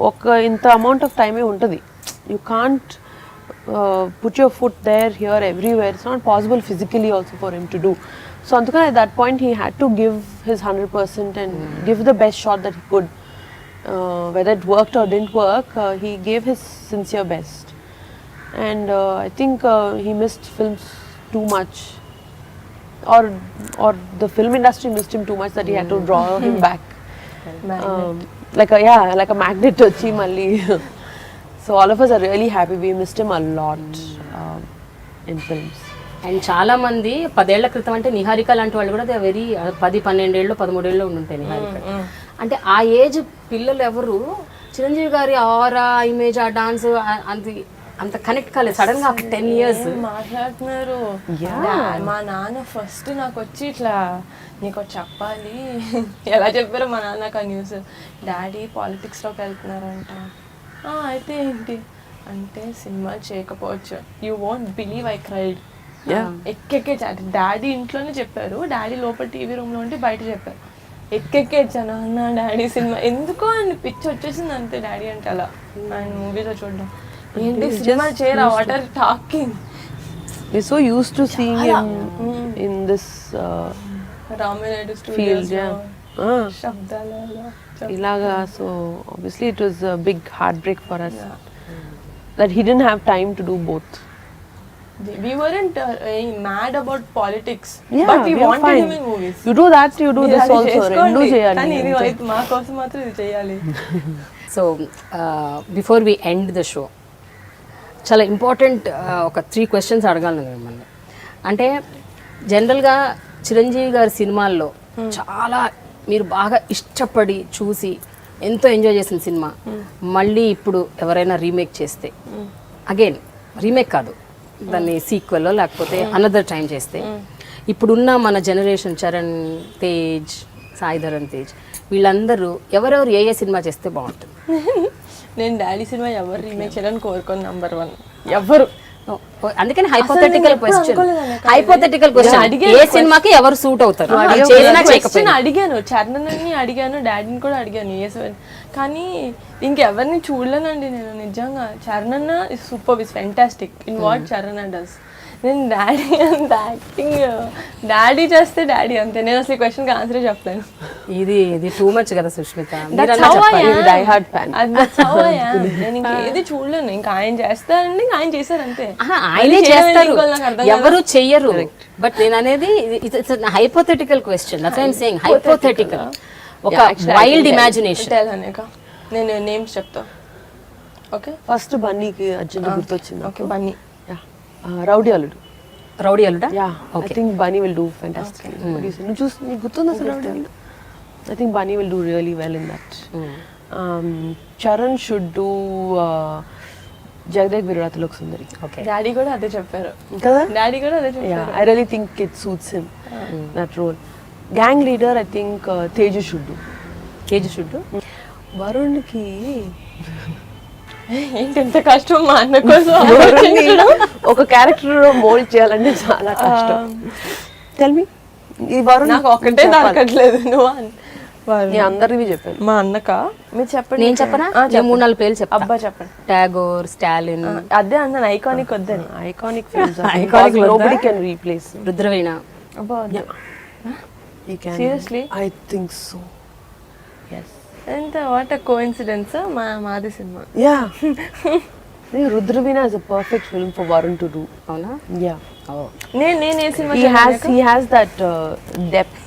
B: oka inta amount of time e untadi. You can't put your foot there, here, everywhere. It's not possible physically also for him to do. So andukana at that point he had to give his 100% and give the best shot that he could. Whether it worked or didn't work, he gave his sincere best. And I think he missed films too much, or the film industry missed him too much that he had to draw him back, like a magnet vachi malli. So all of us are really happy. We missed him a lot in films.
A: And చాలా మంది 10 ఏళ్ల క్రితం అంటే నిహారిక లాంటి వాళ్ళు కూడా they very 10, 12 ఏళ్ళు 13 ఏళ్ళు ఉండుంటాయి నిహారిక. అంటే ఆ ఏజ్ పిల్లలు ఎవరు చిరంజీవి గారి ఆరా, ఇమేజ్, ఆ డాన్స్ అంత కనెక్ట్ కాలేదు. సడన్ గా 10 years
C: మాట్లాడుతున్నారు. మా నాన్న ఫస్ట్ నాకు వచ్చి ఇట్లా నీకు చెప్పాలి ఎలా చెప్పారో మా నాన్నకు ఆ న్యూస్, డాడీ పాలిటిక్స్లోకి వెళ్తున్నారంట. అయితే ఏంటి అంటే సినిమా చేయకపోవచ్చు. You won't believe I cried. ఎక్కెక్కే డాడీ ఇంట్లోనే చెప్పారు, డాడీ లోపల టీవీ రూమ్లో ఉంటే బయట చెప్పారు. ఎక్కెక్కే ఇచ్చాను అన్న డాడీ సినిమా ఎందుకో అని పిచ్చి వచ్చేసింది అంతే డాడీ అంటే. అలా ఆయన మూవీలో చూడడం ఏంటి సినిమా చేయరా, what are talking.
B: We're so used to seeing him in this
C: Raminaidu
B: field,
C: శబ్దాలలో
B: ilaga. So obviously it was a big heartbreak for us that he didn't have time to do both.
C: We weren't mad about politics,
B: Yeah,
C: but we
B: we are
C: wanted
B: fine.
C: him in movies.
B: You do that, you do this also. Rendu cheyali.
C: కానీ ఇది మా కోసం మాత్రం ఇది చేయాలి.
A: So before we end the show చాలా important ఒక 3 questions అడగాలి మిమ్మల్ని. అంటే జనరల్గా చిరంజీవి గారి సినిమాల్లో చాలా మీరు బాగా ఇష్టపడి చూసి ఎంతో ఎంజాయ్ చేసిన సినిమా మళ్ళీ ఇప్పుడు ఎవరైనా రీమేక్ చేస్తే, అగైన్ రీమేక్ కాదు, దాన్ని సీక్వెల్లో లేకపోతే అనదర్ టైం చేస్తే, ఇప్పుడున్న మన జనరేషన్ చరణ్ తేజ్, సాయి ధరమ్ తేజ్, వీళ్ళందరూ ఎవరెవరు ఏ సినిమా చేస్తే బాగుంటుంది?
C: నేను డాడీ సినిమా ఎవరు రీమేక్ చేయాలని కోరుకోను. నంబర్ 1 ఎవరు.
A: అందుకని హైపోథెటికల్ క్వశ్చన్, ఏ సినిమాకి ఎవరు సూట్ అవుతారు
C: అడిగాను. చరణ్ అని అడిగాను, డాడీని కూడా అడిగాను. కానీ ఇంకెవరిని చూడలేనండి నేను నిజంగా. చరణ్ అన్న is super, is fantastic in what Charan does. నేను డాడీ అంత యాక్టింగ్, డాడీ చేస్తే డాడీ అంతే. నేను అసలు ఈ క్వశ్చన్కి ఆన్సరే చెప్పలేను.
A: ఇది టూ మచ్ కదా సుష్మిత.
C: నేను ఇంకేది చూడలేను. ఇంకా ఆయన చేస్తారండి, ఇంకా ఆయన చేశారు అంతే.
A: ఆయనే చేస్తారు, ఎవరు చెయ్యరు. బట్ నేను అనేది hypothetical question, that's I am saying hypothetical. ఒక వైల్డ్ ఇమాజినేషన్.
C: నేను నేమ్స్ చెప్తా. ఓకే,
B: ఫస్ట్ బన్నీకి అర్జున్ గుర్తొచ్చింది.
C: ఓకే, బన్నీ.
B: రౌడీ అల్లుడు.
A: Rowdy Alluda?
B: I think Bunny will do fantastically. నువ్వు చూసి నీకు గుర్తుందా అసలు రౌడీ అల్లుడు? I think Bunny will do really well in that. Charan should do Jagdev Virulatilok Sundari.
A: Okay.
C: Daddy కూడా అదే చెప్పారు
B: కదా?
C: డాడీ కూడా అదే చెప్పారు.
B: Yeah, I really think it suits him, that role. Gang leader, I think Teju should do.
A: కేజీ should.
B: వరుణ్కి
C: ఏంటి ఎంత కష్టం మా అన్న కోసం
B: ఒక క్యారెక్టర్ మోల్డ్ చేయాలంటే చాలా కష్టం. టెల్ మీ, ఈ వరుణ్
C: నాకు ఒకటే దొరకట్లేదు. నువ్వు
B: నేను అందరివి చెప్పాను.
C: మా అన్నక మీరు చెప్పండి.
A: నేను చెప్పనా? 3-4 పేర్లు చెప్పా.
C: అబ్బా చెప్పండి.
A: టాగోర్, స్టాలిన్.
C: అదే అన్నాను ఐకానిక్ వద్దని.
B: Iconic films, iconic nobody can replace.
A: Rudraveena.
C: అబ్బా
B: You can.
C: Seriously?
B: I think so. Yes.
C: ఎంత వాట్ అ కోఇన్సిడెన్స్. మాది cinema.
B: Yeah. Rudraveena is a perfect film for Varun to do.
A: అవునా?
B: Yeah.
C: నేను ఏ cinema
B: He has that depth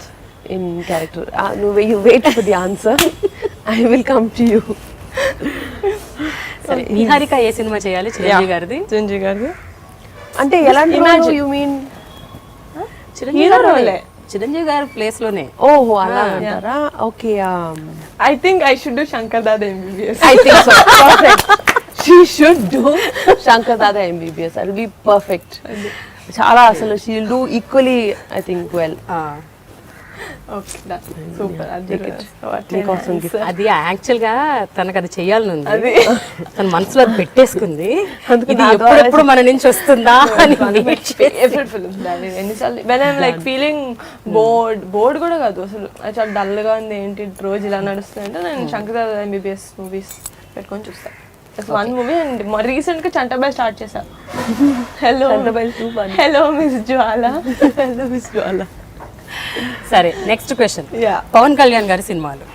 B: in character. No, you wait for the answer. I will come to you.
A: సరే, నిహారిక ఏ cinema చేయాలి? చిరంజీవి గారిది.
C: చిరంజీవి గారిది
B: అంటే ఎలాంటి you mean?
A: Chiranjeevi గారి place లోనే.
B: ఓహో అలా అంటారా? Okay.
C: I think I should do Shankar Dada MBBS.
B: I think so. Perfect. She should do Shankar Dada MBBS. That will be perfect. చాలా అసలు she will do equally, I think, well.
C: Okay super.
B: మీకోసం gift.
A: అది actual గా తనకు అది చెయ్యాలని ఉంది. తన మనసులో అది పెట్టేసుకుంది. ఇది ఎప్పుడెప్పుడు మన నుంచి వస్తుందా అని
C: ఫేవరెట్ ఫిల్మ్. ఎన్నిసార్లు when I'm like feeling board కూడా కాదు అసలు, అది చాలా డల్ గా ఉంది, ఏంటి రోజు ఇలా నడుస్తుందంటే నేను శంకర్ దాదా MBBS మూవీస్ పెట్టుకొని చూస్తాను. One movie. అండ్ రీసెంట్ గా చంటబాయ్ స్టార్ట్ చేశా. హలో మిస్ జ్వాలా.
B: Hello Miss Jwala.
A: సరే, నెక్స్ట్ క్వశ్చన్. పవన్ కళ్యాణ్ గారి సినిమాలు.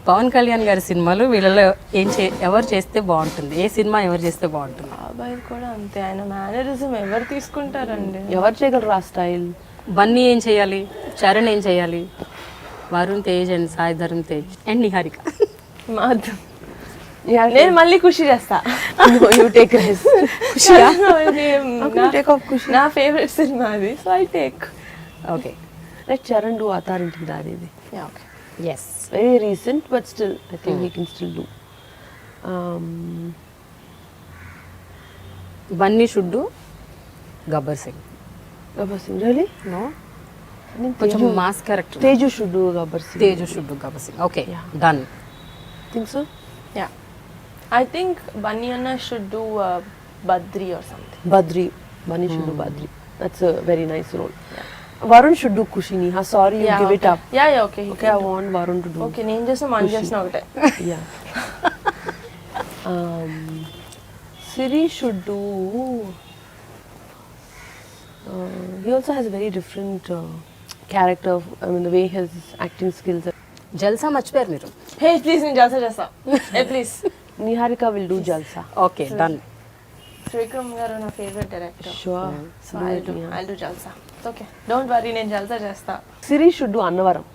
A: పవన్ కళ్యాణ్ గారి సినిమాలు వీళ్ళలో ఎవరు చేస్తే బాగుంటుంది? ఏ సినిమా ఎవరు చేస్తే బాగుంటుంది?
C: బాబాయ్ కూడా అంతే. ఆయన మేనరిజం ఎవరు తీసుకుంటారండి?
B: ఎవరు చేయగలరు ఆ స్టైల్?
A: బన్నీ ఏం చేయాలి? చరణ్ ఏం చేయాలి? Varun Tej and Sai Dharam Tej and Niharika.
C: మాధవ్. నేను మళ్ళీ ఖుషి చేస్తా.
B: You take rest. Take off Kushi.
C: నా ఫేవరెట్ సినిమా అది, so I take.
A: Okay,
B: Let Charan do Atharinti Dadidi.
C: Yeah, okay.
A: yes.
B: Very recent, but still, I think he can still do.
A: Bunny should do Gabbar Singh.
B: Gabbar Singh, really?
A: No,
B: I think
A: కొంచెం mass character.
B: Teju should do Gabbar Singh.
A: Teju should do Gabbar Singh. Okay, done.
B: Think so?
C: Yeah. I think Bunny Anna should do Badri or something.
B: Badri. Bunny should do Badri. That's a very nice role. Yeah. Varun should do Kushini. Sorry, you give it up.
C: Yeah, okay.
B: Okay, I want Varun to do.
C: Okay, నేను చేసిన మన చేసిన ఒకటే.
B: Yeah. Siri should do. He also has a very different character. I mean, the way his acting skills are.
A: జల్సా మర్చిపోయారు మీరు.
C: Hey please నేను జల్సా చేస్తా. Hey please.
B: Niharika will do Jalsa.
A: Okay, done.
C: శ్రీకమ్ గారు నా favourite director.
B: Sure.
C: So I'll do Jalsa. Okay, don't worry, నేను జల్సా చేస్తా.
B: Siri should do Annavaram.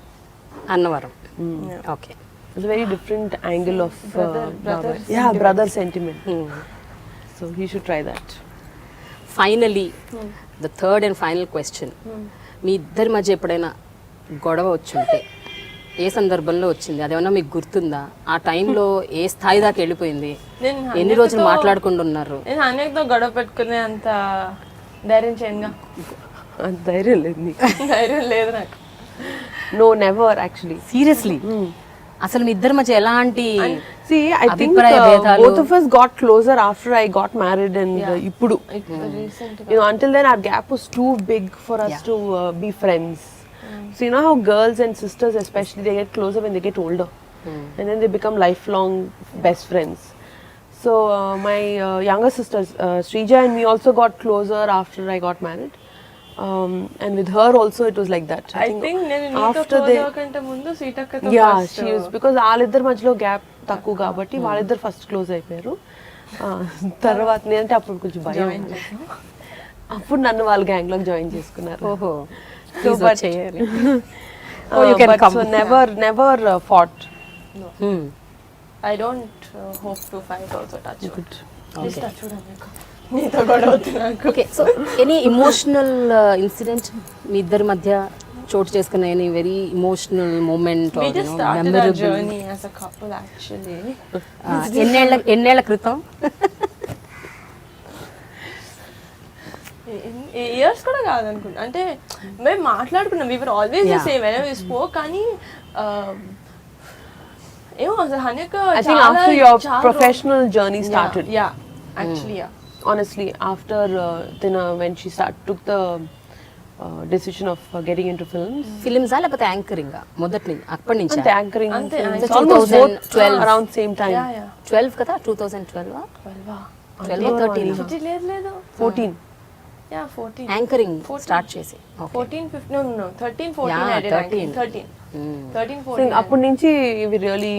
A: Annavaram. Okay,
B: It's a very different angle of
C: brother
B: yeah, brother sentiment. So he should try that.
A: Finally the third and final question. మీ ఇద్దరి మధ్య ఎప్పుడైనా గొడవ వచ్చుంటే ఏ సందర్భంలో వచ్చింది? అదేమన్నా మీకు గుర్తుందా? ఆ టైంలో ఏ స్థాయి దాకా వెళ్ళిపోయింది? ఎన్ని రోజులు మాట్లాడకుండా ఉన్నారు?
C: నేను అనేకతో గొడవ పెట్టుకునే అంత ధైర్యం చేయనుగా.
B: అంత ధైర్యం లేదు నీకు?
C: ధైర్యం లేదు నాకు.
B: No, never actually.
A: సీరియస్లీ? అసలు మీ ఇద్దరి మధ్య ఎలాంటి
B: See, I think both of us got closer after I got married and ippudu. You know, until then our gap was too big for us to be friends. So you know how girls and sisters especially, they get closer when they get older. And then they become lifelong best friends. So my younger sister Srija and me also got closer after I got married. And with her also it was like that.
C: I think నేను నీతో close అవ్వకంటే ముందు సీతక్కతో
B: she was, because వాళ్ళిద్దరి మధ్యలో gap తక్కువ కాబట్టి వాళ్ళిద్దరు first close అయిపోయారు. తర్వాత నేనంటే అప్పుడు కొంచెం భయం, అప్పుడు నన్ను వాళ్ళ గ్యాంగ్ లోకి జాయిన్ చేసుకున్నారు.
A: ఓహో,
B: So, but so never fought.
C: No. I don't hope to fight also. Touch wood. Just touch wood అన్నకు. నీతో గొడవ అవుతుంది నాకు.
A: Okay, so any emotional incident మీ ఇద్దరి మధ్య చోటు చేసుకున్న any very emotional moment
C: We just started our journey as a couple actually.
A: ఎన్నేళ్ల క్రితం?
C: ఇయర్స్ కూడా కాదనుకుంటా. అంటే మేము మాట్లాడుకున్నాం, we were always the same whenever we spoke. కానీ ఏమో అసలు హనిక
B: I think after your professional journey started.
C: Yeah, actually, yeah.
B: Honestly, after when she took the decision of getting into films.
A: ఫిలిమ్సా లేకపోతే యాంకరింగ్ మొదటి నుంచి అప్పటి నుంచి
B: And anchoring.
C: Ante,
B: films.
C: ante.
B: It's almost both
A: 2012.
B: around same time.
C: Yeah, yeah.
A: 12 కదా 2012 12 13
C: లేదు
B: 14.
C: Yeah, 14.
A: Anchoring start చేసి
C: 14, 15, no, 13, 14
A: Yeah,
C: I did
A: 13.
C: 13. 13,
B: So
C: 14.
B: అప్పటి నుంచి we really,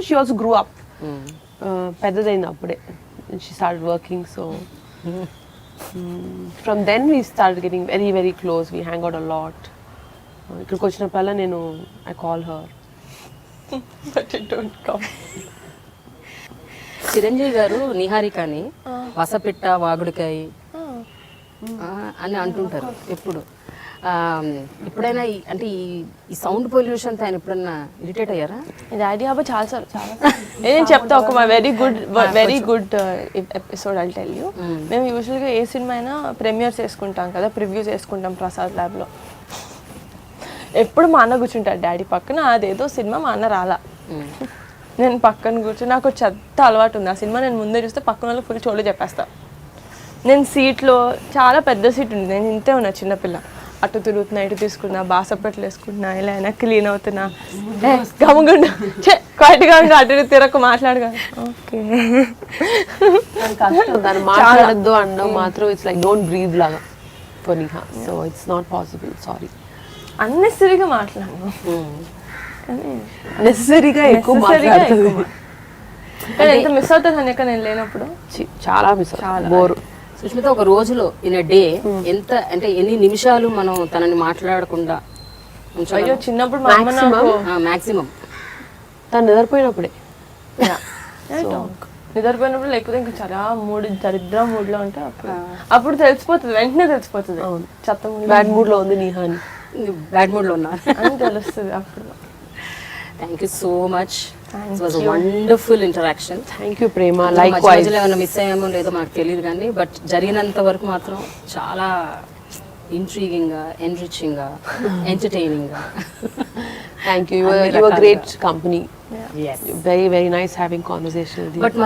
B: she also grew up. పెద్దదైంది అప్పుడే. And she started working, so from then we started getting very very close. We hang out a lot. ఇక్కడికి వచ్చినప్పుడల్లా నేను I call her.
C: But it don't come.
A: Chiranjeevi గారు నిహారికని వసపిట్ట వాగుడికాయ అని అంటుంటారు ఎప్పుడు. ఎప్పుడైనా అంటే ఈ సౌండ్ పొల్యూషన్ తో ఆయన ఎప్పుడన్నా ఇరిటేట్ అయ్యారా?
C: డాడీ అబ్బా చాలా నేను చెప్తా ఒక very good episode I tell you. మేము యూజువల్గా ఏ సినిమా అయినా ప్రీమియర్స్ వేసుకుంటాం కదా, ప్రివ్యూస్ వేసుకుంటాం ప్రసాద్ ల్యాబ్లో. ఎప్పుడు మా అన్న కూర్చుంటాడు డాడీ పక్కన. అదేదో సినిమా మా అన్న రాలా, నేను పక్కన కూర్చొని నాకు చెత్త అలవాటు ఉంది. ఆ సినిమా నేను ముందే చూస్తే పక్కన వాళ్ళు ఫుల్ చోళ్ళు చెప్పేస్తా. నేను సీట్లో చాలా పెద్ద సీట్ ఉంది, నేను ఇంతే ఉన్నా చిన్నపిల్ల. అటు తిరుగుతున్నా, ఇటు తీసుకున్నా, బాసపెట్లు వేసుకుంటున్నా, ఇలా అయినా క్లీన్ అవుతున్నా. గమగుండా క్వైట్గా ఉండి అటు ఇటు తిరగకు మాట్లాడగా. ఓకే
B: దాన్ని మాట్లాడద్దు అనడం మాత్రం ఇట్స్ లైక్ డోంట్ బ్రీద్ లాగా for Niha. So it's not possible, sorry.
C: అన్నెసరీగా మాట్లాడను,
B: నెసరీగా ఎక్కువ మాట్లాడుతుంది.
C: కానీ ఎంత మిస్ అవుతుంది అనేక నేను లేనప్పుడు.
B: చాలా మిస్ అవుతుంది, బోరు.
A: సుష్మిత, ఒక రోజులో ఇన్ డే ఎంత అంటే ఎన్ని నిమిషాలు మనం తనని మాట్లాడకుండా
C: అయ్యో చిన్నప్పుడు మా అమ్మ నాకు
A: మాక్సిమం
B: తను నిద్రపోయినప్పుడే,
C: నిద్రపోయినప్పుడు, లేకపోతే ఇంకా చాలా దరిద్ర మూడ్లో ఉంటే అప్పుడు తెలిసిపోతుంది, వెంటనే తెలిసిపోతుంది చెత్త మూడ్,
B: బ్యాడ్ మూడ్ లో ఉంది నిహా అని,
A: బ్యాడ్ మూడ్ లో ఉన్నారు
C: అని తెలుస్తుంది అప్పుడు.
A: Thank you so much. It was a wonderful interaction.
B: Thank you Prema. Like wise
A: ఏమైనా మిస్ అయ్యామో లేదో మనకు తెలియదు కానీ బట్ జరిగినంత వరకు మాత్రం చాలా ఇంట్రీగింగ్ గా, ఎన్రిచింగ్ గా, ఎంటర్టైనింగ్ గా.
B: Thank you. You are great company. Very very nice having conversation with you.
A: But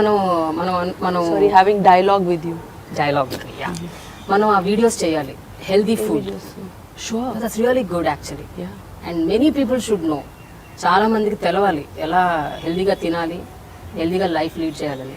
A: మనం
B: sorry having dialogue with you.
A: మనం ఆ వీడియోస్ చేయాలి. Healthy food,
B: sure,
A: that's really good actually. And many people should know. చాలా మందికి తెలవాలి ఎలా హెల్దీగా తినాలి, హెల్దీగా లైఫ్ లీడ్ చేయాలని.